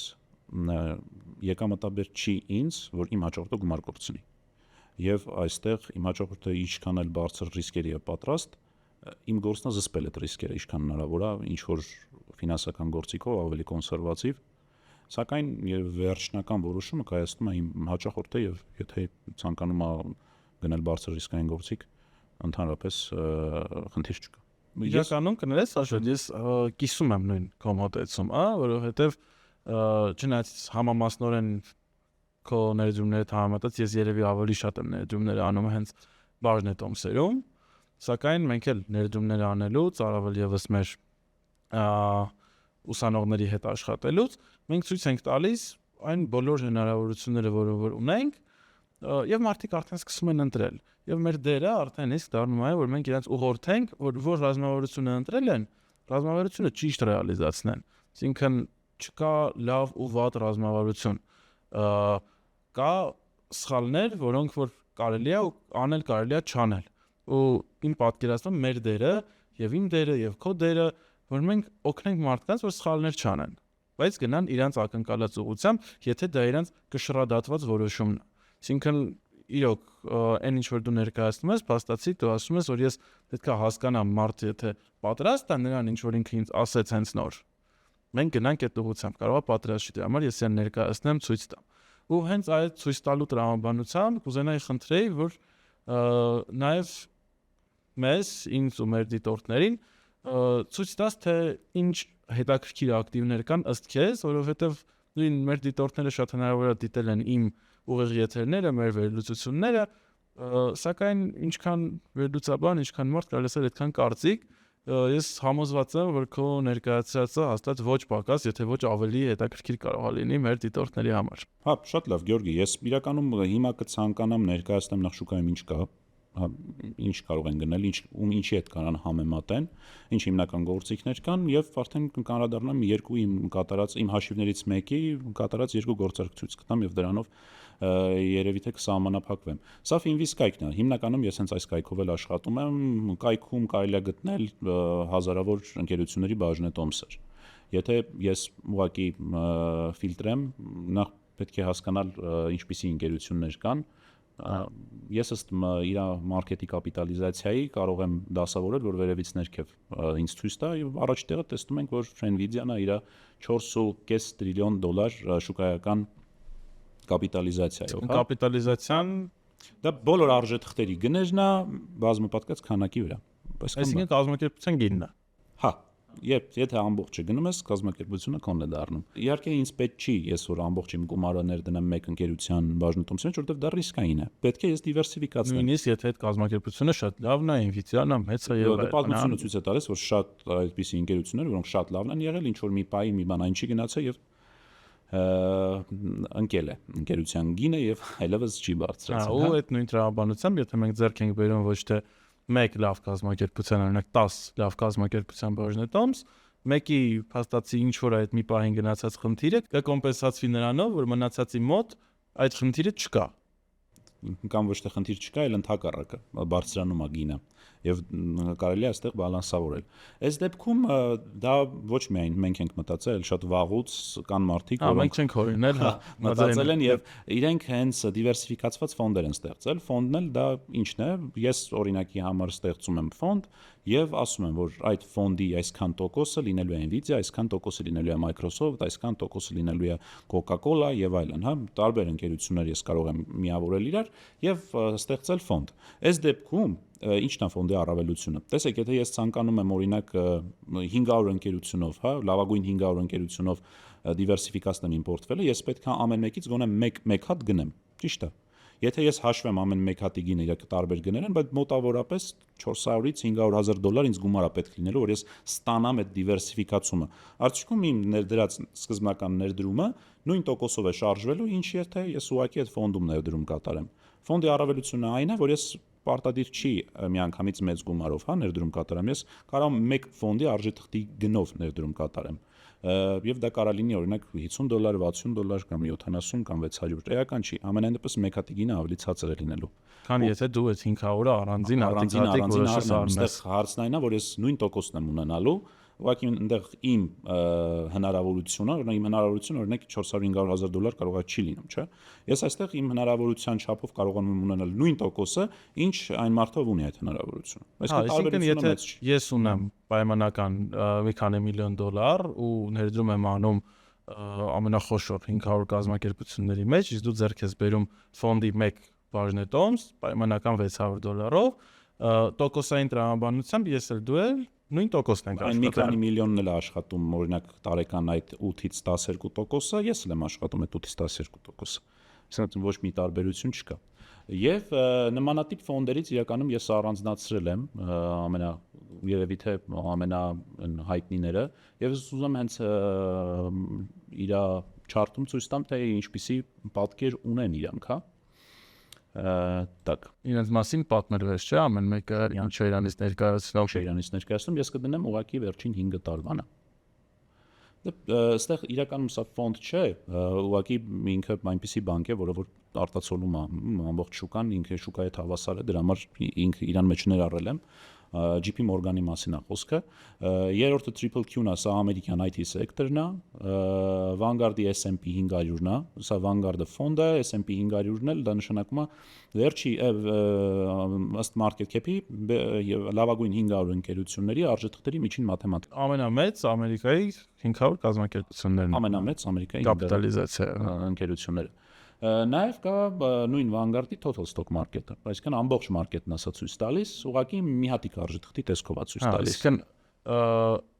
եկամտաբեր չի ինձ, որ իմ հաջորդը գումար կորցնի։ Եվ այստեղ իմ հաջորդը ինչքան էլ բարձր ռիսկերի է պատրաստ, իմ գործն է զսպել այդ ռիսկերը, ինչքան հնարավոր է, ինչ որ ֆինանսական գործիքով ավելի կոնսերվատիվ, սակայն վերջնական որոշումը կայացնում է իմ հաջորդը եւ եթե ցանկանում է գնել բարձր ռիսկային գործիք, ընդհանրապես խնդիր չկա։ Իրականում կներես, Աշոտ, ես կիսում եմ նույն կոմոտեցում, որովհետեւ չնայած համամասնորեն քո ներդրումները համեմատած ես երևի ավելի շատ եմ ներդրումները անում հենց բաժնետոմսերում, սակայն մենք էլ ներդրումներ անելուց, առավել եւս մեր ուսանողների հետ աշխատելուց, մենք ցույց ենք տալիս այն բոլոր հնարավորությունները, որ ունենք, եւ մարդիկ արդեն սկսում են ընտրել։ Եվ մեր դերը արդեն իսկ դառնում է, որ մենք իրենց ուղղորդենք, որ ռազմավարությունը ընտրել են, ռազմավարությունը ճիշտ ռեալիզացնեն։ Այսինքն չկա լավ ու վատ ռազմավարություն։ Կա սխալներ, որոնք որ կարելի է անել, կարելի է չանել։ Ու իմ պատկերացնում մեր դերը եւ իմ դերը եւ քո դերը, որ մենք օգնենք մարդկանց, որ սխալներ չանեն, բայց գնան իրանց ակնկալած ուղղությամբ, եթե դա իրանց կշռադատված որոշումն է։ Այսինքն իրոք այն ինչ որ դու ներկայացնում ես, փաստացի դու ասում ես, որ ես պետք է հասկանամ մարդը եթե պատրաստ է նրան ինչ որ ինքը ինձ ասեց հենց նոր։ Մենք գնանք այդ ուղղությամբ, կարող է պատրաստ չի դրա համար ես այն ներկայացնեմ, ցույց տամ։ Ու հենց այդ ցույց տալու տրամաբանությամբ կուզենայի խնդրեի, որ նաև մեզ, ինձ ու մեր դիտորդներին ցույց տաս, թե ինչ հետաքրքիր ակտիվներ կան ըստ քեզ, որովհետև նույն մեր դիտորդները շատ հնարավոր է դիտել են իմ ուղիղ եթերները, մեր վերլուծությունները, սակայն ինչքան վերլուծաբան, ինչքան մարդ կարելի է այդքան կարծիք, ես համոզված եմ, որ քո ներկայացրածը հաստատ ոչ պակաս, եթե ոչ ավելի հետաքրքիր կարող է լինի մեր դիտորդների համար։ Հա, շատ լավ, Գյորգի, ես իրականում հիմա կցանկանամ ներկայացնեմ նախ շուկայում ինչ կա, ինչ կարող են գնել, ինչի հետ կարան համեմատեն, ինչ հիմնական գործիքներ կան եւ արդեն կանդրադառնամ երկու իմ հաշիվներից մեկի կատարած երկու գործարքցույց կտամ եւ դրանով երևի թե կսահմանափակվեմ։ Սա Finviz կայքն է։ Հիմնականում ես հենց այս կայքով էլ աշխատում եմ, կայքում կարելի է գտնել հազարավոր ընկերությունների բաժնետոմսեր։ Եթե ես ուղղակի ֆիլտրեմ, նախ պետք է հասկանալ ինչպիսի ընկերություններ կան, ես ըստ իր մարքեթի կապիտալիզացիայի կարող եմ դասավորել, որ վերևից ներքև ինձ ցույց տա եւ առաջ տեղը տեսնում ենք, որ Nvidia-ն է իր 4.5 տրիլիոն դոլար շուկայական կապիտալիզացիայով, հա։ Կապիտալիզացիան դա բոլոր արժեթղթերի գներն է բազմապատկած քանակի վրա։ Այսինքն կազմակերպության գինն է։ Հա, եթե ամբողջը գնում ես, կազմակերպությունը քոնն է դառնում։ Իհարկե ինձ պետք չի ես որ ամբողջ իմ գումարը ներդնեմ մեկ ընկերության բաժնետոմսին, որովհետև դա ռիսկային է։ Պետք է ես դիվերսիֆիկացնեմ։ Նույնիսկ եթե այդ կազմակերպությունը շատ լավն է, Nvidia-ն է, մեծ է եւ պատմությունը ցույց է տալիս, որ շատ այդպիսի ընկերություններ, որոնք շատ լավն են եղել, ինչ որ մի պայի մի բան այն չի գնացել եւ ընկել է ընկերության գինը եւ այլևս չի բարձրացել։ Ու այդ նույն տրամաբանությամբ, եթե մենք ձեռք ենք բերում ոչ թե մեկ լավ կազմակերպության, օրինակ 10 լավ կազմակերպության բաժնետոմս, մեկի փաստացի ինչ որ այդ մի պահին գնացած խնդիրը կկոմպենսացվի նրանով, որ մնացածի մոտ այդ խնդիրը չկա։ Կամ ոչ թե խնդիր չկա, այլ ընդհակառակը բարձրանում է գինը եւ կարելի է այստեղ բալանսավորել։ Այս դեպքում դա ոչ միայն մենք ենք մտածել, շատ վաղուց կան մարդիկ, որոնք մենք չենք հորինել, հա, մտածել են եւ իրենք հենց դիվերսիֆիկացված ֆոնդեր են ստեղծել։ Ֆոնդն էլ դա ինչն է։ Ես օրինակի համար ստեղծում եմ ֆոնդ եւ ասում եմ, որ այդ ֆոնդի այսքան տոկոսը լինելու է Nvidia, այսքան տոկոսը լինելու է Microsoft, այսքան տոկոսը լինելու է Coca-Cola եւ այլն, հա, տարբեր ընկերություններ ես կարող եմ միավորել իրար եւ ստեղծել ֆոնդ։ Այս դեպքում ի՞նչն է ֆոնդի առավելությունը։ Տեսեք, եթե ես ցանկանում եմ օրինակ 500 ընկերությունով, հա, լավագույն 500 ընկերությունով դիվերսիֆիկացնեմ իմ պորտֆելը, ես պետք է ամեն մեկից գոնե մեկ հատ գնեմ։ Ճիշտ է։ Եթե ես հաշվեմ ամեն մեկ հատի գինը իր տարբեր գներ են, բայց մոտավորապես 400-ից 500,000 դոլար ինձ գումար է պետք լինելու, որ ես ստանամ այդ դիվերսիֆիկացումը։ Արդյունքում իմ ներդրած սկզբնական ներդրումը նույն տոկոսով է շարժվելու, ինչի եթե ես ուղղակի այդ ֆոնդում ներդրում կատարեմ։ Ֆոնդի առավելությունը այն է, որ ես պարտադիր չի միանգամից մեծ գումարով, հա, ներդրում կատարեմ, ես կարող եմ մեկ ֆոնդի արժեթղթի գնով ներդրում կատարեմ։ Եվ դա կարող լինի օրինակ $50, $60 կամ 70 կամ 600, էական չի, ամենայն դեպս մեկ հատի գինը ավելի ցածր է լինելու։ Քան եթե դու այդ 500-ը առանձին հատիկ որոշես առնես։ Այստեղ հարցն այն է, որ ես նույն տոկոսն եմ ունենալու, ուղղակի այնտեղ իմ հնարավորությունը, օրինակ $400-500,000 կարող է չի լինում, չէ՞։ Ես այստեղ իմ հնարավորության չափով կարող եմ ունենալ նույն տոկոսը, ինչ այն մարդով ունի այդ հնարավորությունը։ Այսինքն եթե ես ունեմ պայմանական մի քանի միլիոն դոլար ու ներդրում եմ անում ամենախոշոր 500 կազմակերպությունների մեջ, իսկ դու ձեռք ես բերում ֆոնդի 1 բաժնետոմս պայմանական $600, տոկոսային տրամաբանությամբ ես էլ դու էլ նույն տոկոսն ենք աշխատում։ Այն մի քանի միլիոնն էլ աշխատում, օրինակ տարեկան այդ 8-ից 12%, ես էլ եմ աշխատում այդ 8-ից 12%։ Այսինքն ոչ մի տարբերություն չկա։ Եվ նմանատիպ ֆոնդերից իրականում ես առանձնացրել եմ երևի թե ամենահայտնիները, եւ ես ուզում եմ հենց իր չարտում ցույց տամ, թե ինչպիսի պատկեր ունեն իրանք, հա։ Так, իրենց մասին պատմերվես, չէ՞, ամեն մեկը ինչ է իրանից ներկայացնում, ես կդնեմ ուղղակի վերջին 5 տարվանը։ Այստեղ իրականում սա ֆոնդ չէ, ուղղակի ինքը այնպիսի բանկ է, որը որ արտացոլում է ամբողջ շուկան, ինքը շուկայի հետ հավասար է, դրա համար ինքը իրան մեջ ներառել եմ, JP Morgan-ի մասին է խոսքը, երրորդը Triple Q-ն է, սա ամերիկյան IT sector-ն է, Vanguard-ի S&P 500-ն է, սա Vanguard-ը ֆոնդ է, S&P 500-ն էլ դա նշանակում է վերջի ըստ market cap-ի լավագույն 500 ընկերությունների արժեթղթերի միջին մաթեմատիկա։ Ամենամեծ Ամերիկայի 500 կազմակերպություններն են։ Ամենամեծ Ամերիկայի կապիտալիզացիա ընկերությունները։ Նաև կա նույն Vanguard-ի total stock market-ը, այսինքն ամբողջ մարքեթն ասա ցույց տալիս, ուղղակի մի հատիկ արժեթղթի տեսքով է ցույց տալիս։ Այսինքն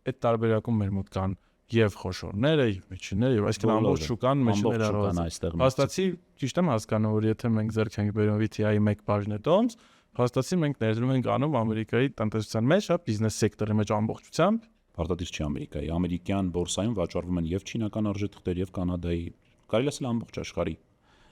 այդ տարբերակում մեր մոտ կան եւ խոշորները, եւ միջինները, եւ այսինքն ամբողջ շուկան մեջ ներառված է։ Հաստատի ճիշտ եմ հասկանում, որ եթե մենք ձեռք ենք բերում VTI-ի 1 բաժնետոմս, հաստատի մենք ներդրում ենք անում Ամերիկայի տնտեսության մեջ, հա, բիզնես սեկտորի մեջ ամբողջությամբ։ Պարտադիր չի Ամերիկայի, ամերիկյան բորսայում վաճառվում են եւ չինական արժեթղթեր եւ կանադայի, կարելի ասել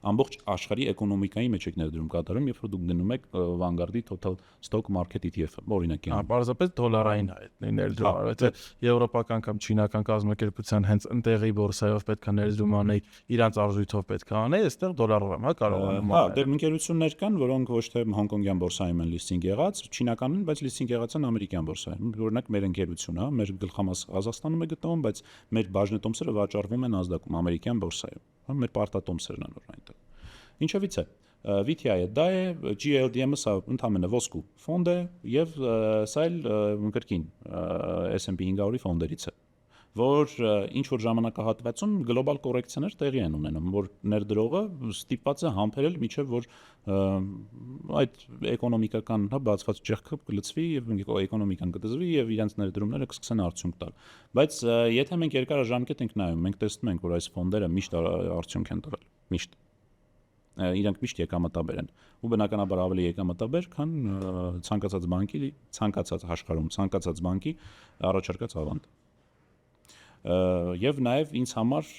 ամբողջ աշխարհի էկոնոմիկայի մեջ եք ներդրում կատարում, երբ որ դուք գնում եք Vanguard-ի total stock market ETF-ը, օրինակի։ Պարզապես դոլարային է այդ ներդրումը, եթե եվրոպական կամ չինական կազմակերպության հենց ընտեղի բորսայով պետք է ներդրում անեի, իրանց արժույթով պետք է անեի, այստեղ դոլարով եմ, հա, կարողանում։ Հա, դեռ ընկերություններ կան, որոնք ոչ թե հոնկոնգյան բորսայում են լիստինգ եղած, չինականն, բայց լիստինգ եղած են ամերիկյան բորսայում։ Օրինակ մեր ընկերությունը, հա, մեր գլխամասը Ղազախստանում է գտնվում, բայց մեր բաժնետոմսերը վաճառվում են ազդակում ամերիկյան բորսայում, հա, մեր պարտատոմսերն են որ այնտեղ։ Ինչևից է, VTI-ը դա է, GLDM-ը սա ընդհանրապես ոսկու ֆոնդ է եւ սա էլ կրկին S&P 500-ի ֆոնդերից է, որ ինչ որ ժամանակահատվածում գլոբալ կոռեկցիաներ տեղի են ունենում, որ ներդրողը ստիպված է համբերել միջև որ այդ էկոնոմիկական հա բացված ճեղքը կլծվի եւ էկոնոմիկան կդզվի եւ իրենց ներդրումները կսկսեն արդյունք տալ։ Բայց եթե մենք երկարաժամկետ ենք նայում, մենք տեսնում ենք, որ այս ֆոնդերը միշտ արդյունք են տվել, միշտ իրանք միշտ եկամտաբեր են ու բնականաբար ավելի եկամտաբեր, քան ցանկացած բանկի, ցանկացած աշխարհում, ցանկացած բանկի առաջարկած ավանդ։ Եվ նաև ինձ համար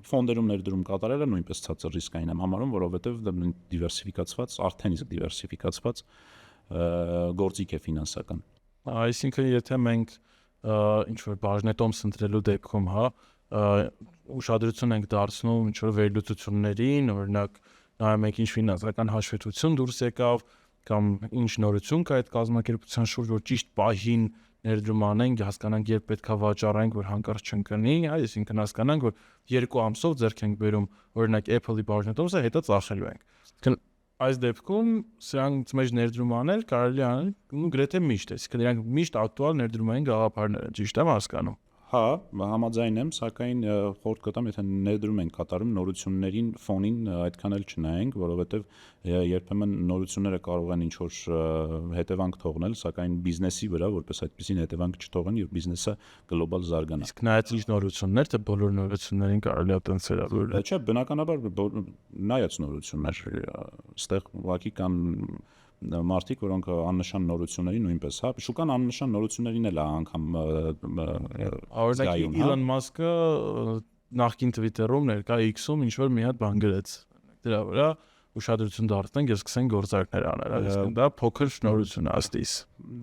ֆոնդերում ներդրում կատարելը նույնպես ցածր ռիսկային եմ համարում, որովհետև դա դիվերսիֆիկացված, արդեն իսկ դիվերսիֆիկացված գործիք է ֆինանսական։ Այսինքն եթե մենք ինչ որ բաժնետոմս ընտրելու դեպքում, հա, ուշադրություն ենք դարձնում ինչ որ վերլուծություններին, օրինակ նայում ենք ինչ ֆինանսական հաշվետվություն դուրս եկավ կամ ինչ նորություն կա այդ կազմակերպության շուրջ, որ ճիշտ պահին ներդրում անենք, հասկանանք երբ պետք է վաճառենք, որ հանկարծ չընկնի, այսինքն հասկանանք, որ 2 ամսով ձեռք ենք բերում, օրինակ Apple-ի բաժնետոմսը, հետո ծախելու ենք։ Այսինքն այս դեպքում սրանց մեջ ներդրում անել կարելի է անել ու գրեթե միշտ, այսինքն իրանք միշտ ակտուալ ներդրումային գաղափարներ են, ճիշտ եմ հասկանում։ Հա, համաձայն եմ, սակայն խորտ կտամ, եթե ներդրում ենք կատարում նորություններին ֆոնին այդքան էլ չնայենք, որովհետև երբեմն նորությունները կարող են ինչ-որ հետևանք թողնել, սակայն բիզնեսի վրա որպես այդպեսին հետևանք չթողեն եւ բիզնեսը գլոբալ զարգանա։ Իսկ նայած ինչ նորություններ, թե բոլոր նորություններին կարելի է տենց վերաբերել։ Չէ, բնականաբար նայած նորություններ, այստեղ ուղղակի կան մարդիկ, որոնք աննշան նորությունների նույնպես, հա, շուկան աննշան նորություններին էլ է անգամ Օրինակ Elon Musk-ը նախկին Twitter-ում ներկա X-ում ինչ որ մի հատ բան գրեց դրա վրա ուշադրություն դարձնենք եւ սկսենք գործարքներ անել, այսինքն դա փոքր շնորհություն է ըստիս։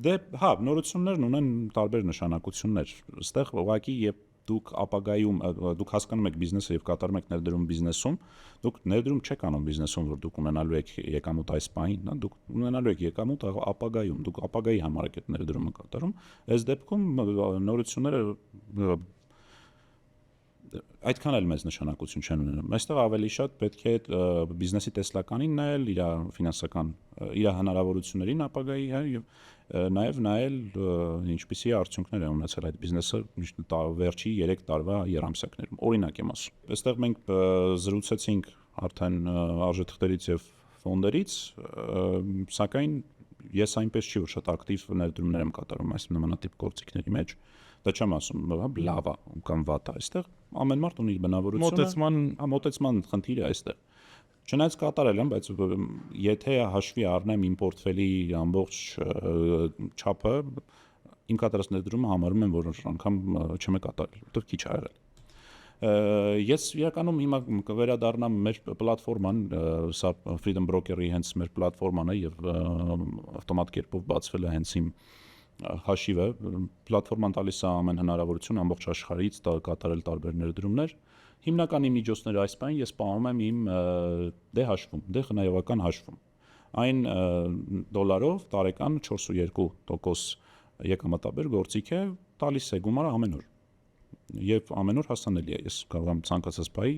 Դե, հա, նորություններն ունեն տարբեր նշանակություններ։ Այստեղ ուղղակի երբ դուք ապագայում դուք հասկանում եք բիզնեսը եւ կատարում եք ներդրում բիզնեսում, դուք ներդրում չեք անում բիզնեսում, որ դուք ունենալու եք եկամուտ այս պահին, հա, դուք ունենալու եք եկամուտ ապագայում, դուք ապագայի համար եք այդ ներդրումը կատարում։ Այս դեպքում նորությունները այդքան էլ մեծ նշանակություն չեն ունենում։ Այստեղ ավելի շատ պետք է բիզնեսի տեսլականին նայել, իր ֆինանսական, իր հնարավորություններին ապագայի, հա, եւ նաեւ նայել ինչպիսի արդյունքներ է ունեցել այդ բիզնեսը վերջի 3 տարվա երամսյակներում։ Օրինակ եմ ասում։ Այստեղ մենք զրուցեցինք արդեն արժեթղթերից եւ ֆոնդերից, սակայն ես այնպես չի որ շատ ակտիվ ներդրումներ եմ կատարում այս նմանատիպ գործիքների մեջ։ Դա չեմ ասում, լավ է կամ վատ է, այստեղ ամեն մարդ ունի իր բնավորությունը, մոտեցման խնդիր է այստեղ։ Չնայած կատարել եմ, բայց եթե հաշվի առնեմ իմ պորտֆելի ամբողջ չափը, իմ կատարած ներդրումը համարում եմ, որ անգամ չեմ կատարել, որտեղ քիչ ա եղել։ Ես իրականում հիմա կվերադառնամ մեր պլատֆորման, սա Freedom Broker-ի հենց մեր պլատֆորման է եւ ավտոմատ կերպով բացվել է հենց իմ հաշիվը, պլատֆորման տալիս է ամեն հնարավորություն ամբողջ աշխարհից կատարել տարբեր ներդրումներ։ Հիմնականի միջոցները այս բան ես պահում եմ իմ խնայողական հաշվում։ Այն դոլարով տարեկան 4.2% եկամտաբեր գործիք է, տալիս է գումարը ամեն օր։ Եվ ամեն օր հասանելի է, ես կարող եմ ցանկացած բայի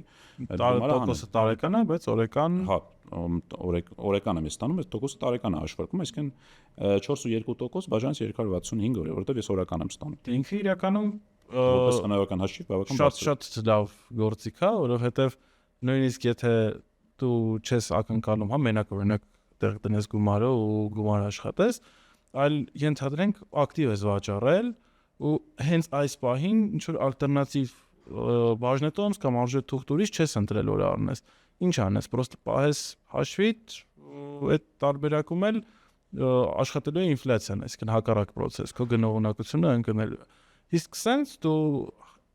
տոկոսը տարեկան է, բայց օրեկան, հա, օրեկան եմ ստանում, այս տոկոսը տարեկան է հաշվարկում, այսինքն 4.2% բաժանից 365 օր է, որովհետև ես օրական եմ ստանում։ Ինքը իրականում որպես խնայողական հաշիվ բավական շատ լավ գործիք է, որովհետև նույնիսկ եթե դու չես ակնկալում, հա, մենակ օրինակ տեղ տնես գումարը ու գումար աշխատես, այլ ենթադրենք ակտիվ ես վաճառել ու հենց այս պահին ինչ որ ալտերնատիվ բաժնետոմս կամ արժեթուղթ ուրիշ չես ընտրել որ առնես։ Ինչ անես, պրոստը պահես հաշվիդ, այդ տարբերակում էլ աշխատելու է ինֆլյացիան, այսինքն հակառակ process, քո գնողունակությունը ընկնելու։ Իսկ սենց դու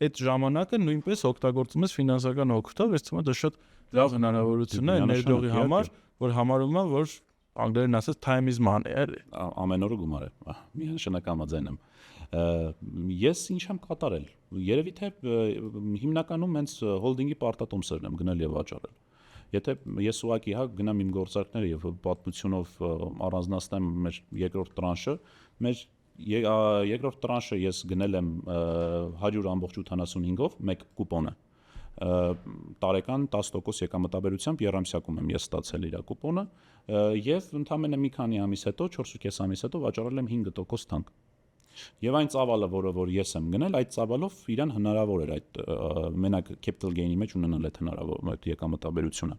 այդ ժամանակը նույնպես օգտագործում ես ֆինանսական օգուտով, ես թվում է դա շատ լավ հնարավորություն է ներդրողի համար, որ համարում է, որ անգլերեն ասած time is money, էլի։ Ամեն օրը գումար է։ Միանշանակ համաձայն եմ։ Ես ինչ եմ կատարել։ Երևի թե հիմնականում հենց հոլդինգի պարտատոմսերն եմ գնել եւ վաճառել։ Եթե ես ուղակի հա գնամ իմ գործարքները եւ պատմությունով առանձնացնեմ մեր երկրորդ տրանշը, մեր երկրորդ տրանշը ես գնել եմ 100.85-ով մեկ կուպոնը։ Տարեկան 10% եկամտաբերությամբ երամսյակում եմ ես ստացել իր կուպոնը եւ ընդամենը մի քանի ամիս հետո 4.5 ամիս հետո վաճառել եմ 5% թանկ։ Եվ այն ծավալը, որ ես եմ գնել, այդ ծավալով իրան հնարավոր էր այդ մենակ capital gain-ի մեջ ունենալ այդ հնարավոր այդ եկամտաբերությունը։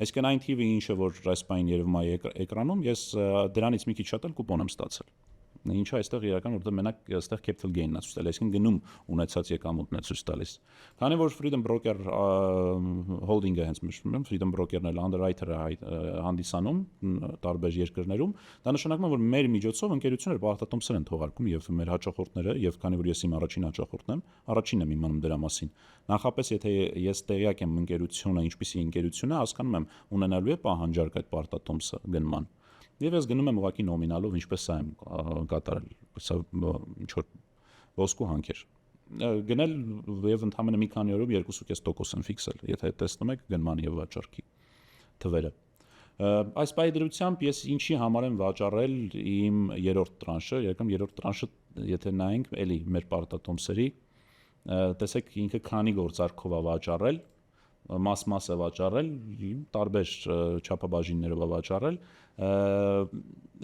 Այսինքն այն թիվը ինչը որ այս պայն երևում է էկրանում, ես դրանից մի քիչ շատ էլ կուպոն եմ ստացել։ Ինչը այստեղ իրական որտեղ մենակ այստեղ capital gain-ն է ցույց տալիս, այսինքն գնում ունեցած եկամուտն է ցույց տալիս։ Քանի որ Freedom Broker holding-ը հենց մշտում եմ, Freedom Broker-ն էլ underwriter-ը հանդիսանում տարբեր երկրներում, դա նշանակում է որ մեր միջոցով ընկերությունները պարտատոմսեր են թողարկում եւ մեր հաճախորդները եւ քանի որ ես իմ առաջին հաճախորդն եմ, առաջինն եմ իմանում դրա մասին։ Նախապես եթե ես տեղյակ եմ ընկերությունը, ինչպիսի ընկերություն է, հասկանում եմ ունենալու է պահանջարկ այդ պարտատոմսը գնման։ Եվ ես գնում եմ ուղղակի նոմինալով, ինչպես սա եմ կատարել, սա ինչ որ ոսկու հանքեր։ Գնել եւ ընդամենը մի քանի օրով 2.5% են ֆիքսել, եթե տեսնում եք գնման եւ վաճառքի թվերը։ Այս բայդրությամբ ես ինչի համար եմ վաճառել իմ երրորդ տրանշը, երբեմն երրորդ տրանշը, եթե նայենք էլի մեր պարտատոմսերի, տեսեք ինքը քանի գործարքով է վաճառել, մաս է վաճառել, տարբեր չափաբաժիններով է վաճառել,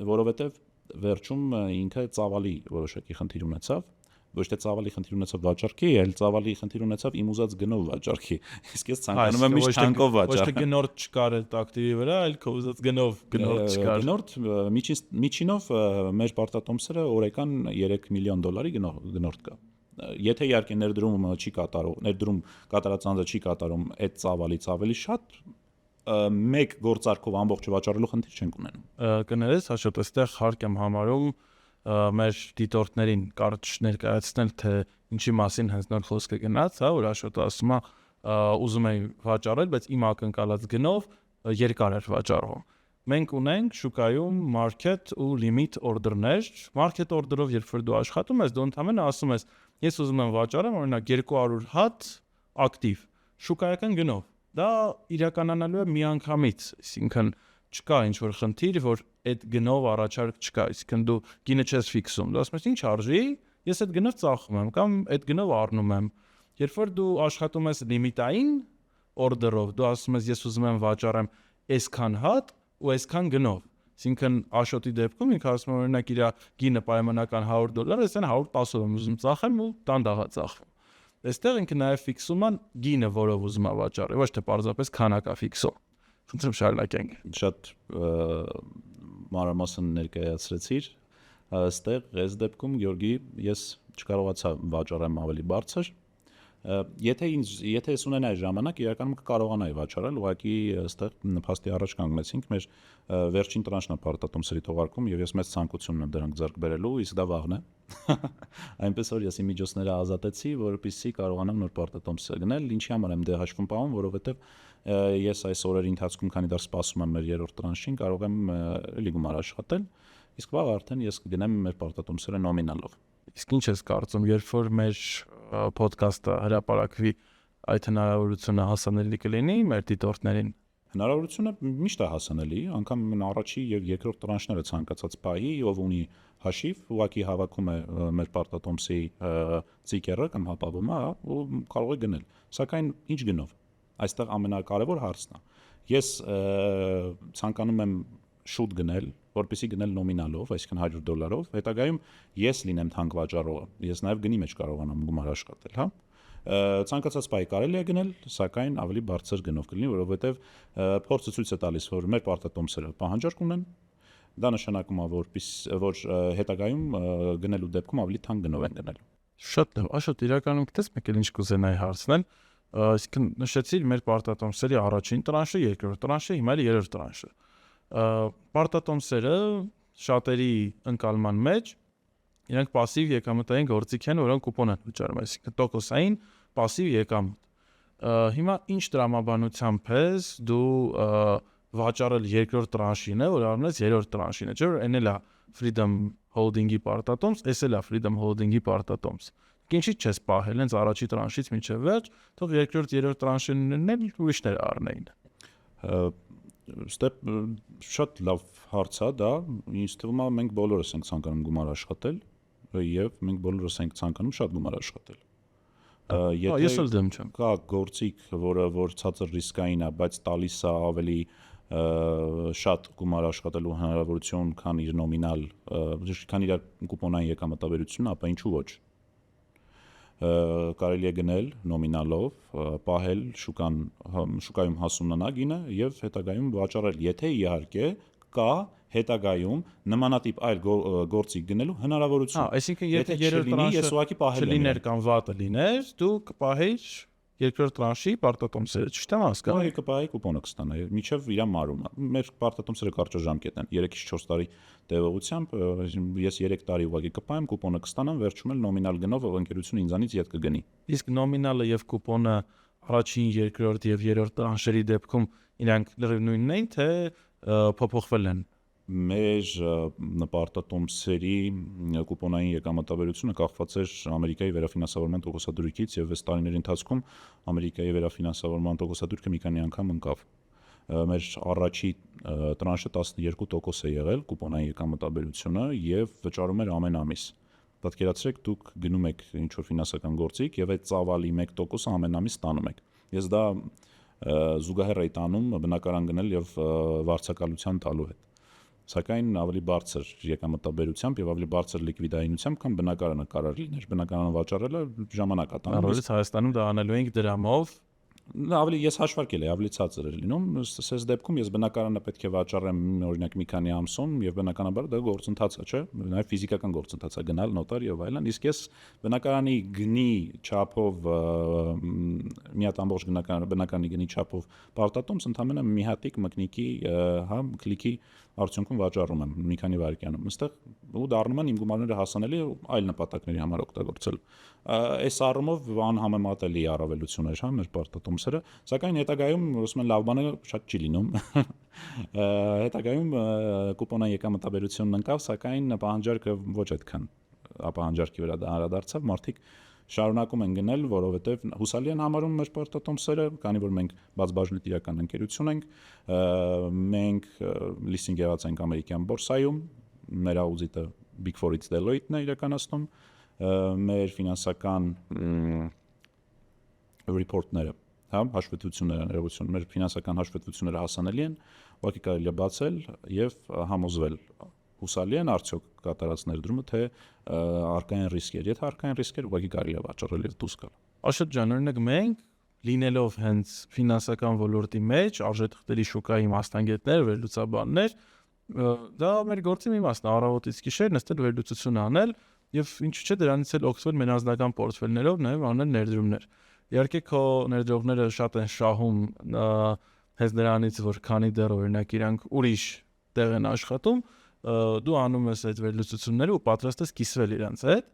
որովհետև վերջում ինքը ծավալի որոշակի խնդիր ունեցավ, ոչ թե ծավալի խնդիր ունեցավ վաճառքի, այլ ծավալի խնդիր ունեցավ իմ ուզած գնով վաճառքի։ Իսկ ես ցանկանում եմ միշտ թանկով վաճառել։ Ոչ թե գնորդ չկար այդ ակտիվի վրա, այլ քո ուզած գնով գնորդ չկար։ Գնորդ միջինով մեր պարտատոմսերը օրական $3 միլիոն գնորդ կա։ Եթե իհարկե ներդրում կատարած անձը չի կատարում այդ ծավալից ավելի շատ, մեկ գործարքով ամբողջը վաճառելու խնդիր չենք ունենում։ Կներես, հաշտ այստեղ հարկ եմ համարում մեր դիտորդներին կարճ ներկայացնել, թե ինչի մասին հենց նոր խոսքը գնաց, հա, որ Աշոտը ասում է ուզում եմ վաճառել, բայց իմ ակնկալած գնով երկար էր վաճառվում։ Մենք ունենք շուկայում market ու limit order-ներ։ Market order-ով երբ որ դու աշխատում ես, դու ընդհանրապես ասում ես, ես ուզում եմ վաճառեմ օրինակ 200 հատ ակտիվ շուկայական գնով։ Դա իրականանալու է միանգամից, այսինքն չկա ինչ-որ խնդիր, որ այդ գնով առաջարկ չկա, այսինքն դու գինը չես ֆիքսում։ Դու ասում ես ինչ արժի, ես այդ գնով ծախում եմ կամ այդ գնով առնում եմ։ Երբ որ դու աշխատում ես լիմիտային օրդերով, դու ասում ես ես ուզում եմ վաճառեմ այսքան հատ ու այսքան գնով։ Այսինքն Աշոտի դեպքում ինքը ասում է օրինակ իր գինը պայմանական $100, ես այն 110-ով եմ ուզում ծախեմ ու տանդաղա ծախվում։ Այստեղ ինքը նաև ֆիքսում է գինը, որով ուզում է վաճառել, ոչ թե պարզապես քանակա ֆիքսում։ Խնդրում շարունակենք։ Շատ մանրամասն ներկայացրեցիր, այստեղ այս դեպքում Գյորգի ես չկարողացա վաճառեմ ավելի բարձր։ Եթե ես ունենայի ժամանակ, իրականում կկարողանայի վաճառել, ուղղակի այստեղ նպաստի առաջ կանգնեցինք մեր վերջին տրանշն է պարտատոմսերի թողարկում եւ ես մեծ ցանկություն ունեմ դրանք ձեռք բերելու, իսկ դա վաղն է։ Այնպես որ ես իմ միջոցները ազատեցի, որպեսզի կարողանամ նոր պարտատոմս գնել, ինչի համար եմ դե հաշվում պահում, որովհետեւ ես այս օրերի ընթացքում, քանի դեռ սպասում եմ մեր երրորդ տրանշին, կարող եմ էլի գումար աշխատել, իսկ վաղ արդեն ես կգնեմ մեր պարտատոմսերը նոմինալով։ Իսկ ինչ ես կարծում, երբ որ մեր podcast-ը հրապարակվի, այդ հնարավորությունը հասանելի կլինի մեր դիտորդներին։ Հնարավորությունը միշտ է հասանելի, անգամ առաջի եւ երկրորդ տրանշները ցանկացած պահի, ով ունի հաշիվ, ուղղակի հավաքում է մեր պարտատոմսի ծիկերը կամ հապավումը, ու կարող է գնել։ Սակայն ինչ գնով։ Այստեղ ամենակարևոր հարցն է։ Ես ցանկանում եմ շուտ գնել, որպեսզի գնել նոմինալով, այսինքն $100, հետագայում ես լինեմ թանկ վաճառողը։ Ես նաև գնի մեջ կարողանամ գումար աշխատել, հա։ Ցանկացած պահի կարելի է գնել, սակայն ավելի բարձր գնով կլինի, որովհետև փորձը ցույց է տալիս, որ մեր պարտատոմսերը պահանջարկ ունեն։ Դա նշանակում է, որ հետագայում գնելու դեպքում ավելի թանկ գնով են գնելու։ Շատ լավ, Աշոտ, իրականում գիտես մեկ էլ ինչ կուզենայի հարցնել, այսինքն նշեցիր մեր պարտատոմսերի առաջին տրանշը, երկրորդ տրանշը, հիմա էլ երրորդ տրանշը։ Պարտատոմսերը շատերի ընկալման մեջ իրենք пассив եկամտային գործիք են, որոնք կուպոն են վճարում, այսինքն տոկոսային пассив եկամուտ։ Հիմա ինչ տրամաբանությամբ ես դու վաճառել երկրորդ տրանշին է, որ արմնես երրորդ տրանշին է, չէ՞ որ այն էլ է Freedom Holding-ի պարտատոմս, էս էլ է Freedom Holding-ի պարտատոմս։ Ինչի՞ չես պահել հենց առաջի տրանշից մինչև վերջ, թող երկրորդ, երրորդ տրանշիններն էլ ուրիշներ առնեին։ Ստեփ շատ լավ հարց է դա, ինձ թվում է մենք բոլորս ենք ցանկանում գումար աշխատել եւ մենք բոլորս ենք ցանկանում շատ գումար աշխատել։ Ես էլ դեմ չեմ։ Կա գործիք, որ ցածր ռիսկային է, բայց տալիս է ավելի շատ գումար աշխատելու հնարավորություն, քան իր նոմինալ, քան իր կուպոնային եկամտաբերությունը, ապա ինչու ոչ։ Կարելի է գնել նոմինալով, պահել շուկայում հասունանա գինը եւ հետագայում վաճառել, եթե իհարկե կա հետագայում նմանատիպ այլ գործիք գնելու հնարավորություն։ Այսինքն եթե երրորդ տրանշը չլիներ կամ վատը լիներ, դու կպահեիր երկրորդ տրանշի պարտատոմսերը, ճիշտ եմ հասկանում։ Ու կպահեի կուպոնը կստանա, միջև իր մարումը։ Մեր պարտատոմսերը կարճաժամկետ են, 3-ից 4 տարի տևողությամբ, ես 3 տարի ուղղակի կպահեմ, կուպոնը կստանամ, վերջում էլ նոմինալ գնով ընկերությունը ինձանից ետ կգնի։ Իսկ նոմինալը եւ կուպոնը առաջին, երկրորդ եւ երրորդ տրանշերի դեպքում իրանք լրիվ նույնն են, թե փոփոխվել են։ Մեր պարտատոմսերի կուպոնային եկամտաբերությունը կախված էր Ամերիկայի վերաֆինանսավորման տոկոսադրույքից եւ 6 տարիների ընթացքում Ամերիկայի վերաֆինանսավորման տոկոսադրույքը մի քանի անգամ ընկավ։ Մեր առաջի տրանշը 12% է եղել կուպոնային եկամտաբերությունը եւ վճարում էր ամեն ամիս։ Պատկերացրեք, դուք գնում եք ինչ-որ ֆինանսական գործիք եւ այդ ծավալի 1% ամեն ամիս ստանում եք։ Ես դա զուգահեռ էի տանում բնակարան գնել եւ վարձակալության տալու հետ։ Սակայն ավելի բարձր եկամտաբերությամբ եւ ավելի բարձր լիկվիդայինությամբ, քան բնակարանը կարող լիներ, բնակարանը վաճառելը ժամանակ է տանում։ Առավել Հայաստանում դա անելու ենք դրամով։ Ավելի ես հաշվարկել եմ, ավելի ցածր է լինում, այս դեպքում ես բնակարանը պետք է վաճառեմ օրինակ մի քանի ամսում եւ բնականաբար դա գործընթաց է, չէ՞, նաեւ ֆիզիկական գործընթաց է գնալ նոտար եւ այլն, իսկ ես բնակարանի գնի չափով մի հատ ամբողջ բնակարանի գնի չափով պարտատոմս ընդհանրապես մի հատիկ մկնիկի, հա, քլիկի արդյունքում վաճառում եմ մի քանի վայրկյանում։ Այստեղ ու դառնում են իմ գումարները հասանելի այլ նպատակների համար օգտագործել։ Այս առումով անհամեմատելի առավելություն էր, հա, մեր պարտատոմս տոմսերը, սակայն հետագայում ասում են լավ բանը շատ չի լինում։ Հետագայում կուպոնային եկամտաբերությունն ընկավ, սակայն պահանջարկը ոչ այդքան ապահանջարկի վրա դա անդրադարձավ, մարդիկ շարունակում են գնել, որովհետև հուսալի են համարում մեր պարտատոմսերը, քանի որ մենք բացբաժնետ իրական ընկերություն ենք, մենք լիստինգ եղած ենք ամերիկյան բորսայում, մեր աուդիտը Big Four-ից Deloitte-ն է իրականացնում, մեր ֆինանսական report-ները, հա, հաշվետվությունները, ներողություն, մեր ֆինանսական հաշվետվությունները հասանելի են, ուղղակի կարելի է բացել եւ համոզվել հուսալի են արդյոք կատարած ներդրումը, թե արկային ռիսկեր, եթե արկային ռիսկեր ուղղակի կարելի է վաճառել եւ դուրս գալ։ Աշոտ ջան, օրինակ մենք լինելով հենց ֆինանսական ոլորտի մեջ, արժեթղթերի շուկայի մասնագետներ, վերլուծաբաններ, դա մեր գործի մի մասն է, առավոտից գիշեր նստել վերլուծություն անել եւ ինչու՞ չէ դրանից էլ օգտվել մեր անձնական պորտֆելներով նաեւ անել ներդրումներ։ Իհարկե քո ներդրողները շատ են շահում հենց դրանից, որ քանի դեռ օրինակ իրանք ուրիշ տեղ են աշխատում, դու անում ես այդ վերլուծությունները ու պատրաստ ես կիսվել իրանց հետ,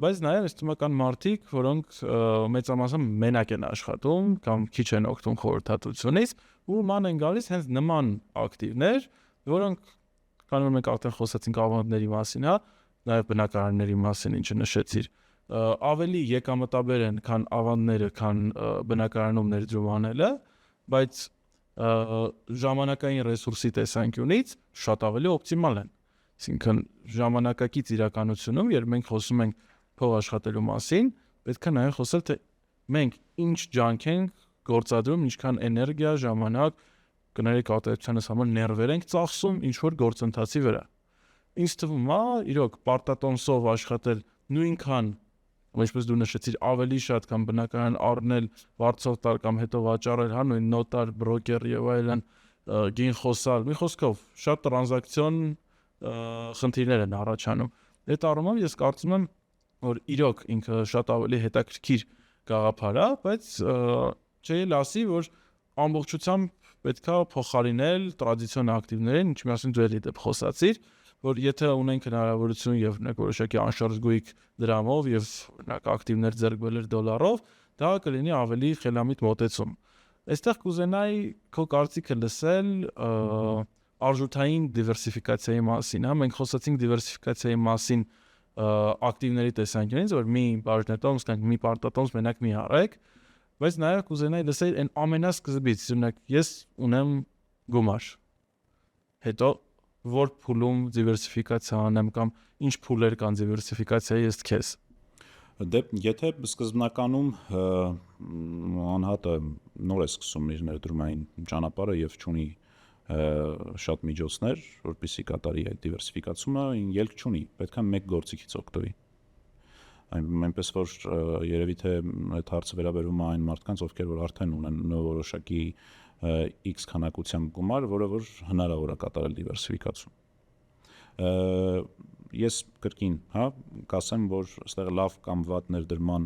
բայց նաև այս թվական մարդիկ, որոնք մեծամասամբ մենակ են աշխատում կամ քիչ են օգտվում խորհրդատվությունից ու ման են գալիս հենց նման ակտիվներ, որոնք քանի որ մենք արդեն խոսացինք ավանդների մասին, հա, նաև բնակարանների մասին, ինչը նշեցիր, ավելի եկամտաբեր են, քան ավանդները, քան բնակարանում ներդրում անելը, բայց ժամանակային ռեսուրսի տեսանկյունից շատ ավելի օպտիմալ են։ Այսինքն ժամանակակից իրականությունում, երբ մենք խոսում ենք փող աշխատելու մասին, պետք է նաև խոսել, թե մենք ինչ ջանք ենք գործադրում, ինչքան էներգիա, ժամանակ, կներեք արտադրությանս համար ներվեր ենք ծախսում ինչ որ գործընթացի վրա։ Ինձ թվում է, իրոք պարտատոմսով աշխատել նույնքան, ինչպես դու նշեցիր, ավելի շատ կամ բնակարան առնել, վարձով տալ կամ հետո վաճառել, հա, նույն նոտար, բրոկեր եւ այլն, գին խոսալ, մի խոսքով, շատ տրանզակցիոն խնդիրներ են առաջանում։ Այդ առումով ես կարծում եմ, որ իրոք ինքը շատ ավելի հետաքրքիր գաղափար է, բայց չի լասի, որ ամբողջությամբ պետքա փոխարինել տրադիցիոն ակտիվներին, ինչի մասին դու էլի դեպ խոսացիր, որ եթե ունենք հնարավորություն եւ օրինակ որոշակի անշարժ գույք դրամով եւ օրինակ ակտիվներ ձեռք բերել դոլարով, դա կլինի ավելի խելամիտ մոտեցում։ Այստեղ կուզենայի քո կարծիքը լսել արժութային դիվերսիֆիկացիայի մասին, հա, մենք խոսացինք դիվերսիֆիկացիայի մասին ակտիվների տեսանկյունից, որ մի բաժնետոմս կամ մի պարտատոմս մենակ մի արեք, բայց նաև կուզենայի լսել այն ամենասկզբից, օրինակ ես ունեմ գումար, հետո որ փուլում դիվերսիֆիկացիա անեմ կամ ինչ փուլեր կան դիվերսիֆիկացիայի ըստ քեզ։ Դե եթե սկզբնականում անհատը նոր է սկսում իր ներդրումային ճանապարհը եւ չունի շատ միջոցներ, որպեսզի կատարի այդ դիվերսիֆիկացումը, ելք չունի, պետք է մեկ գործիքից օգտվի։ Այնպես որ երևի թե այդ հարցը վերաբերում է այն մարդկանց, ովքեր որ արդեն ունեն որոշակի X քանակությամբ գումար, որը որ հնարավոր է կատարել դիվերսիֆիկացում։ Ես կրկին, հա, կասեմ, որ այստեղ լավ կամ վատ ներդրման,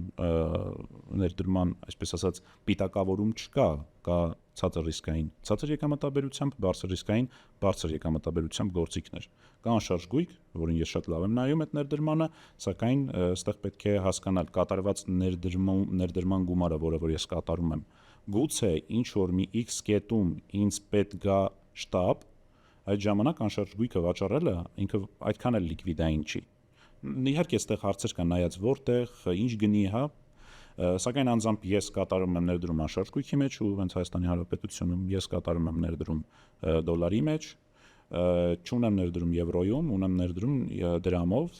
այսպես ասած, պիտակավորում չկա, կա ցածր ռիսկային, ցածր եկամտաբերությամբ, բարձր ռիսկային, բարձր եկամտաբերությամբ գործիքներ։ Կա անշարժ գույք, որին ես շատ լավ եմ նայում այդ ներդրմանը, սակայն այստեղ պետք է հասկանալ կատարված ներդրման գումարը, որը որ ես կատարում եմ, գուցե ինչ որ մի X կետում ինձ պետք գա շտապ, այդ ժամանակ անշարժ գույքը վաճառելը ինքը այդքան էլ լիկվիդային չի։ Իհարկե այստեղ հարցեր կան նայած որտեղ, ինչ գնի, հա, սակայն անձամբ ես կատարում եմ ներդրում անշարժ գույքի մեջ ու հենց Հայաստանի Հանրապետությունում ես կատարում եմ ներդրում դոլարի մեջ, չունեմ ներդրում եվրոյում, ունեմ ներդրում դրամով,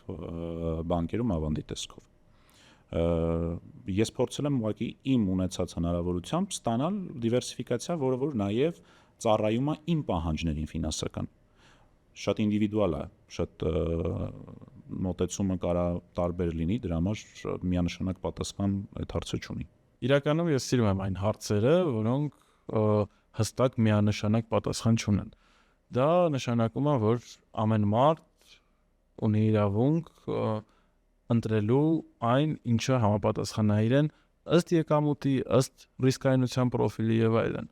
բանկերում ավանդի տեսքով։ Ես փորձել եմ ուղղակի իմ ունեցած հնարավորությամբ ստանալ դիվերսիֆիկացիա, որը որ նաև ծառայում է իմ պահանջներին ֆինանսական։ Շատ ինդիվիդուալ է, շատ մոտեցումը կարա տարբեր լինի, դրա համար միանշանակ պատասխան այդ հարցը չունի։ Իրականում ես սիրում եմ այն հարցերը, որոնք հստակ միանշանակ պատասխան չունեն։ Դա նշանակում է, որ ամեն մարդ ունի իրավունք ընտրելու այն, ինչը համապատասխանահիր են ըստ եկամուտի, ըստ ռիսկայնության պրոֆիլի եւ այլն։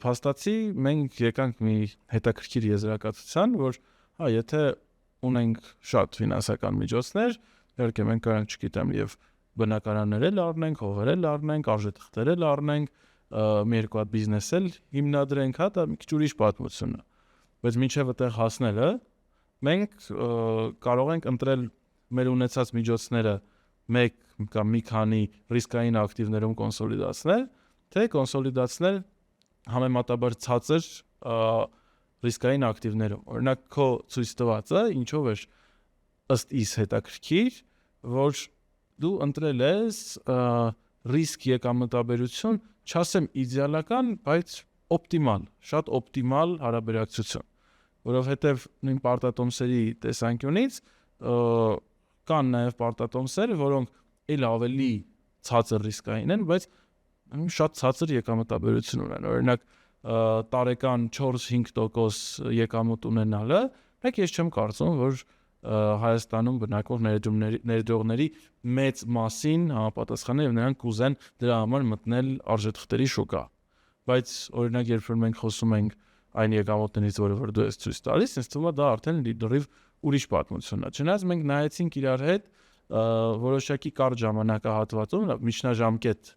Փաստացի մենք եկանք մի հետաքրքիր եզրակացության, որ հա, եթե ունենք շատ ֆինանսական միջոցներ, իհարկե մենք կարող ենք, չգիտեմ, եւ բնակարաններ էլ առնենք, հողեր էլ առնենք, արժեթղթեր էլ առնենք, մի երկու հատ բիզնես էլ հիմնադրենք, հա, դա մի քիչ ուրիշ պատմություն է։ Բայց մինչև այդտեղ հասնելը մենք կարող ենք ընտրել մեր ունեցած միջոցները մեկ կամ մի քանի ռիսկային ակտիվներում կոնսոլիդացնել, թե կոնսոլիդացնել համեմատաբար ցածր ռիսկային ակտիվներում։ Օրինակ քո ցույց տվածը ինչով է ըստ իս հետաքրքիր, որ դու ընտրել ես ռիսկ եկամտաբերություն, չասեմ իդեալական, բայց օպտիմալ, շատ օպտիմալ հարաբերակցություն, որովհետև նույն պարտատոմսերի տեսանկյունից կան նաև պարտատոմսեր, որոնք էլ ավելի ցածր ռիսկային են, բայց շատ ցածր եկամտաբերություն ունեն։ Օրինակ տարեկան 4-5% եկամուտ ունենալը, մեկ ես չեմ կարծում, որ Հայաստանում բնակվող ներդրողների մեծ մասին համապատասխան է եւ նրանք կուզեն դրա համար մտնել արժեթղթերի շուկա։ Բայց օրինակ երբ որ մենք խոսում ենք այն եկամուտներից, որ դու ես ցույց տալիս, ինձ թվում է դա արդեն լրիվ ուրիշ պատմություն է։ Չնայած մենք նայեցինք իրար հետ որոշակի կարճ ժամանակահատվածում միջնաժամկետ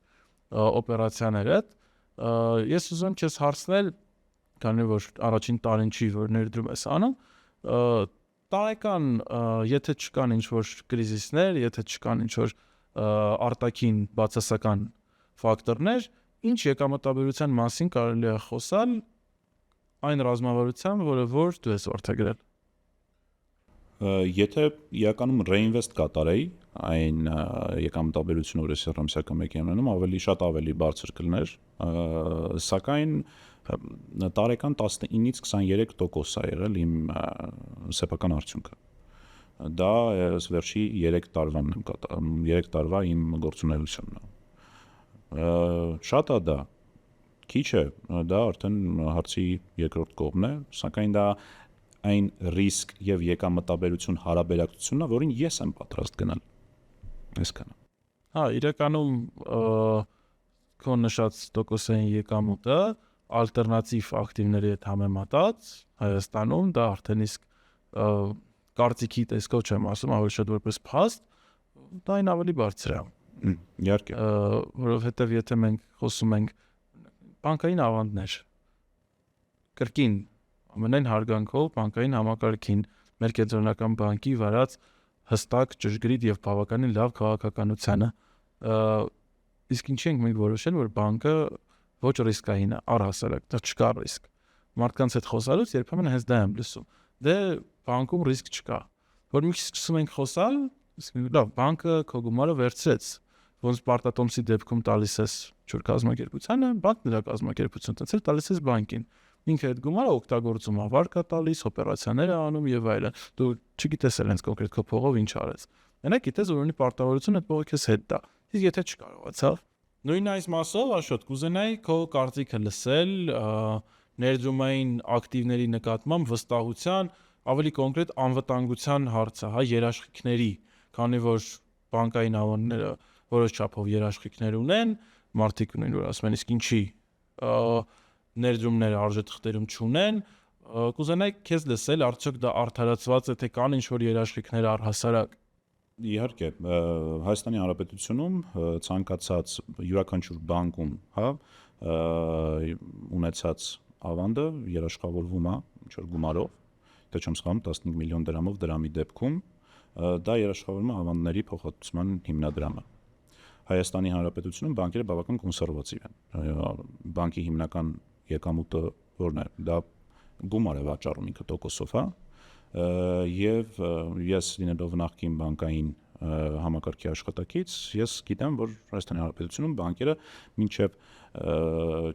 օպերացիաները, ես ուզում եմ քեզ հարցնել, քանի որ առաջին տարին չի որ ներդրում ես անում, տարեկան, եթե չկան ինչ-որ կրիզիսներ, եթե չկան ինչ-որ արտաքին բացասական ֆակտորներ, ինչ եկամտաբերության մասին կարելի է խոսալ այն ռազմավարությամբ, որը որ դու ես որդեգրել։ Եթե իրականում reinvest կատարեի այն եկամտաբերությունը, որ ես ռամսյակը մեկ եմ անում, շատ ավելի բարձր կլներ, սակայն տարեկան 19-ից 23% է եղել իմ սեփական արդյունքը։ Դա վերջի 3 տարվան եմ կատարում, 3 տարվա իմ գործունեությունն է։ Շատ է դա, քիչ է, դա արդեն հարցի երկրորդ կողմն է, սակայն դա այն ռիսկ եւ եկամտաբերություն հարաբերակցությունն է, որին ես եմ պատրաստ գնալ։ Այսքանը։ Հա, իրականում քո նշած տոկոսային եկամուտը ալտերնատիվ ակտիվների հետ համեմատած Հայաստանում դա արդեն իսկ կարծիքի տեսքով չեմ ասում, ավելի շատ որպես փաստ, դա այն ավելի բարձր է։ Իհարկե։ Որովհետև եթե մենք խոսում ենք բանկային ավանդներ, կրկին ամենայն հարգանքով բանկային համակարգին, մեր կենտրոնական բանկի վարած հստակ, ճշգրիտ եւ բավականին լավ քաղաքականությանը, իսկ ինչի ենք մենք որոշել, որ բանկը ոչ ռիսկային է, առհասարակ, դա չկա ռիսկ։ Մարդկանց հետ խոսալուց երբեմն հենց դա եմ լսում։ Դե բանկում ռիսկ չկա։ Որ մի քիչ սկսում ենք խոսալ, լավ, բանկը քո գումարը վերցրեց, ոնց պարտատոմսի դեպքում տալիս ես չոր կազմակերպությանը, բանկն նրա կազմակերպությունը տենց էլ տալիս ես բանկին։ Ինքը այդ գումարը օգտագործում, վարկա տալիս, օպերացիաներ է անում եւ այլն։ Դու չգիտես էլ հենց կոնկրետ քո փողով ինչ արես։ Մենակ գիտես, որ ունի պարտավորություն այդ փողը քեզ հետ տա։ Իսկ եթե չկարողացավ, նույն այս մասով աշոտ կուզենայի քո կարծիքը լսել ներդրումային ակտիվների նկատմամբ վստահության, ավելի կոնկրետ անվտանգության հարցը, հա, երաշխիքների, քանի որ բանկային ավանդները որոշ չափով երաշխիքներ ունեն, մարդիկ ունեն, որ ասում են, իսկ ինչի ներդրումները արժեթղթերում չունեն, կուզենայի քեզ լսել, արդյոք դա արդարացված է, թե կան ինչ-որ երաշխիքներ առհասարակ։ Իհարկե, Հայաստանի Հանրապետությունում ցանկացած յուրաքանչյուր բանկում, հա, ունեցած ավանդը երաշխավորվում է ինչ-որ գումարով, թե չեմ սխալվում 15 միլիոն դրամով դրամի դեպքում, դա երաշխավորվում է ավանդների փոխհատուցման հիմնադրամը։ Հայաստանի Հանրապետությունում բանկերը բավական կոնսերվատիվ են։ Բանկի հիմնական եկամուտը որն է, դա գումար է վաճառում ինքը տոկոսով, հա, եւ ես լինելով նախկին բանկային համակարգի աշխատակից, ես գիտեմ, որ Հայաստանի Հանրապետությունում բանկերը մինչեւ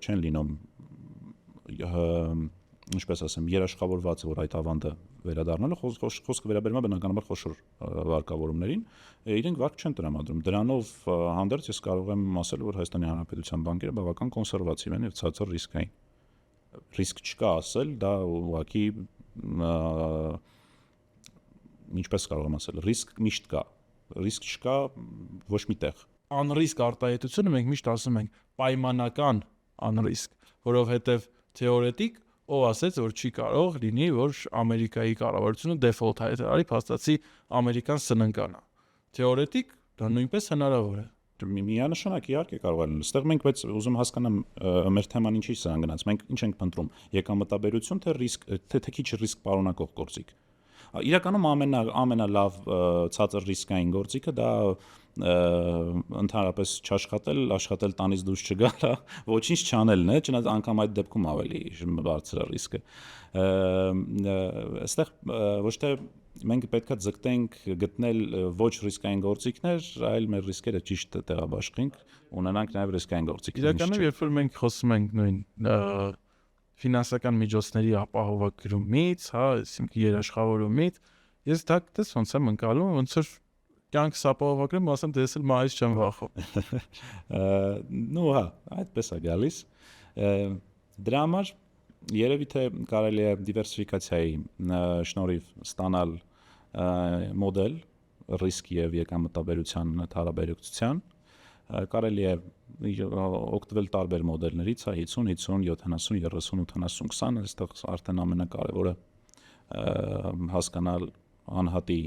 չեն լինում, ինչպես ասեմ, երաշխավորված, որ այդ ավանդը վերադառնալը խոսքը վերաբերում է բնականաբար խոշոր վարկավորումներին, իրենք վարկ չեն տրամադրում։ Դրանով հանդերձ ես կարող եմ ասել, որ Հայաստանի Հանրապետության բանկերը բավական կոնսերվատիվ են եւ ցածր ռիսկային։ Ռիսկ չկա ասել, դա ուղղակի ինչպես կարող եմ ասել, ռիսկ միշտ կա։ Ռիսկ չկա ոչ միտեղ։ Անռիսկ արտահայտությունը մենք միշտ ասում ենք պայմանական անռիսկ, որովհետեւ թեորետիկ ով ասեց, որ չի կարող լինի, որ Ամերիկայի կառավարությունը դեֆոլտ հայտարարի, փաստացի ամերիկան սննկանա։ Թեորետիկ դա նույնպես հնարավոր է։ Միանշանակ իհարկե կարող է լինել։ Այստեղ մենք բայց ուզում հասկանամ մեր թեման ինչի սրան գնաց։ Մենք ինչ ենք փնտրում՝ եկամտաբերություն թե ռիսկ, թե քիչ ռիսկ պարունակող գործիք։ Իրականում ամենալավ ցածր ռիսկային գործիքը դա ընդհանրապես աշխատել տանից դուրս չգալը, ոչինչ չանելն է, չնայած անգամ այդ դեպքում ավելի բարձր է ռիսկը։ Այստեղ ոչ թե մենք պետքա ձգտենք գտնել ոչ ռիսկային գործիքներ, այլ մեր ռիսկերը ճիշտ տեղաբաշխենք, ունենանք նաև ռիսկային գործիքներ։ Իրականում երբ որ մենք խոսում ենք նույն ֆինանսական միջոցների ապահովագրումից, հա, այսինքն երաշխավորումից, ես դա ոնց եմ ընկալում, ոնց որ կյանքս ապահովագրում, ասեմ, դե ես էլ մայից չեմ վախում։ Նու հա, այդպես է գալիս։ Դրա համար երևի թե կարելի է դիվերսիֆիկացիայի շնորհիվ ստանալ մոդել ռիսկ եւ եկամտաբերության հարաբերակցության, կարելի է օգտվել տարբեր մոդելներից, 50, 50, 70, 30, 80, 20, այստեղ արդեն ամենակարևորը հասկանալ անհատի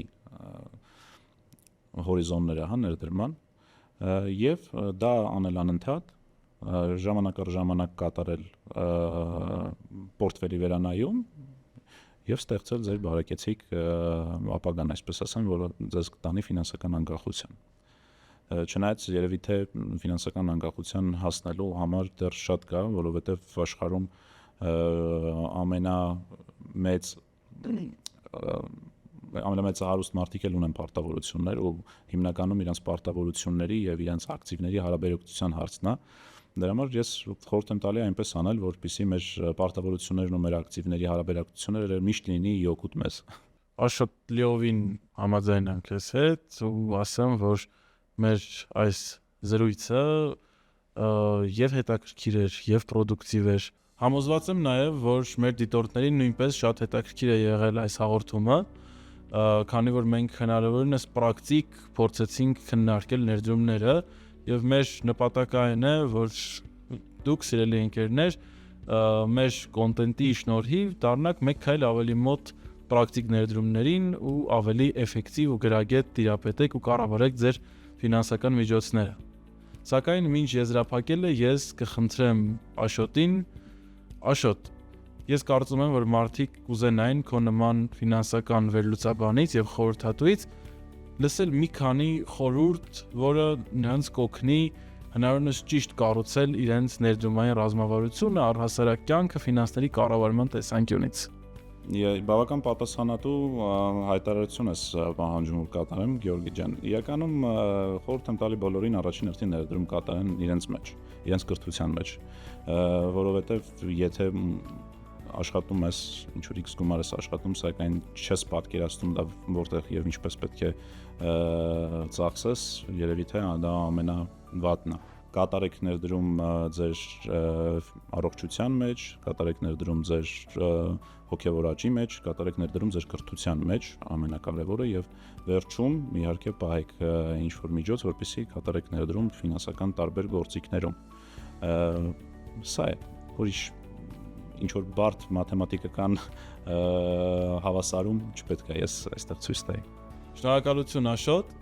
հորիզոնները, հա, ներդրման եւ դա անել անընդհատ, ժամանակ առ ժամանակ կատարել պորտֆելի վերանայում եւ ստեղծել ձեր բարեկեցիկ ապագան, այսպես ասեմ, որը ձեզ կտանի ֆինանսական անկախության։ Չնայած երևի թե ֆինանսական անկախության հասնելու համար դեռ շատ կա, որովհետեւ աշխարհում ամենամեծ հարուստ մարդիկ էլ ունեն պարտավորություններ ու հիմնականում իրենց պարտավորությունների եւ իրենց ակտիվների հարաբերակցության հարցն է։ Դրա համար ես խորհուրդ եմ տալի այնպես անել, որպեսզի մեր պարտավորություններն ու մեր ակտիվների հարաբերակցությունները միշտ լինի օգուտ մեզ։ Աշոտ լիովին համաձայն եմ քեզ հետ ու ասեմ, որ մեր այս զրույցը եւ հետաքրքիր էր եւ պրոդուկտիվ էր։ Համոզված եմ նաեւ, որ մեր դիտորդներին նույնպես շատ հետաքրքիր է եղել այս հաղորդումը, քանի որ մենք հնարավորինս պրակտիկ փորձեցինք քննարկել ներդրումները եւ մեր նպատակը այն է, որ դուք սիրելի ընկերներ մեր կոնտենտի շնորհիվ դառնաք մեկ քայլ ավելի մոտ պրակտիկ ներդրումներին ու ավելի էֆեկտիվ ու գրագետ տիրապետեք ու կառավարեք ձեր ֆինանսական միջոցները։ Սակայն մինչ եզրափակելը ես կխնդրեմ Աշոտին, Աշոտ, ես կարծում եմ, որ մարդիկ կուզենային քո նման ֆինանսական վերլուծաբանից եւ խորհրդատուից լսել մի քանի խորհուրդ, որը նրանց կօգնի հնարավորինս ճիշտ կառուցել իրենց ներդրումային ռազմավարությունը, առհասարակ կյանքը ֆինանսների կառավարման տեսանկյունից։ Բավական պատասխանատու հայտարարություն ես պահանջում որ կատարեմ, Գեորգի ջան։ Իրականում խորհուրդ եմ տալի բոլորին առաջին հերթին ներդրում կատարեն իրենց մեջ, իրենց կրթության մեջ, որովհետև եթե աշխատում ես, ինչ որ X գումար ես աշխատում, սակայն չես պատկերացնում դա որտեղ եւ ինչպես պետք է ծախսես, երևի թե դա ամենավատն է։ Կատարեք ներդրում ձեր առողջության մեջ, կատարեք ներդրում ձեր հոգևոր աճի մեջ, կատարեք ներդրում ձեր կրթության մեջ, ամենակարևորը եւ վերջում իհարկե պահեք ինչ որ միջոց, որպեսզի կատարեք ներդրում ֆինանսական տարբեր գործիքներում։ Սա է, ուրիշ ինչ որ բարդ մաթեմատիկական հավասարում չպետք է ես այստեղ ցույց տայի։ Շնորհակալություն Աշոտ։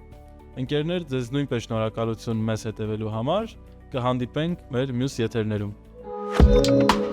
Ընկերներ, ձեզ նույնպես շնորհակալություն մեզ հետևելու համար։ Կհանդիպենք մեր մյուս եթերներում։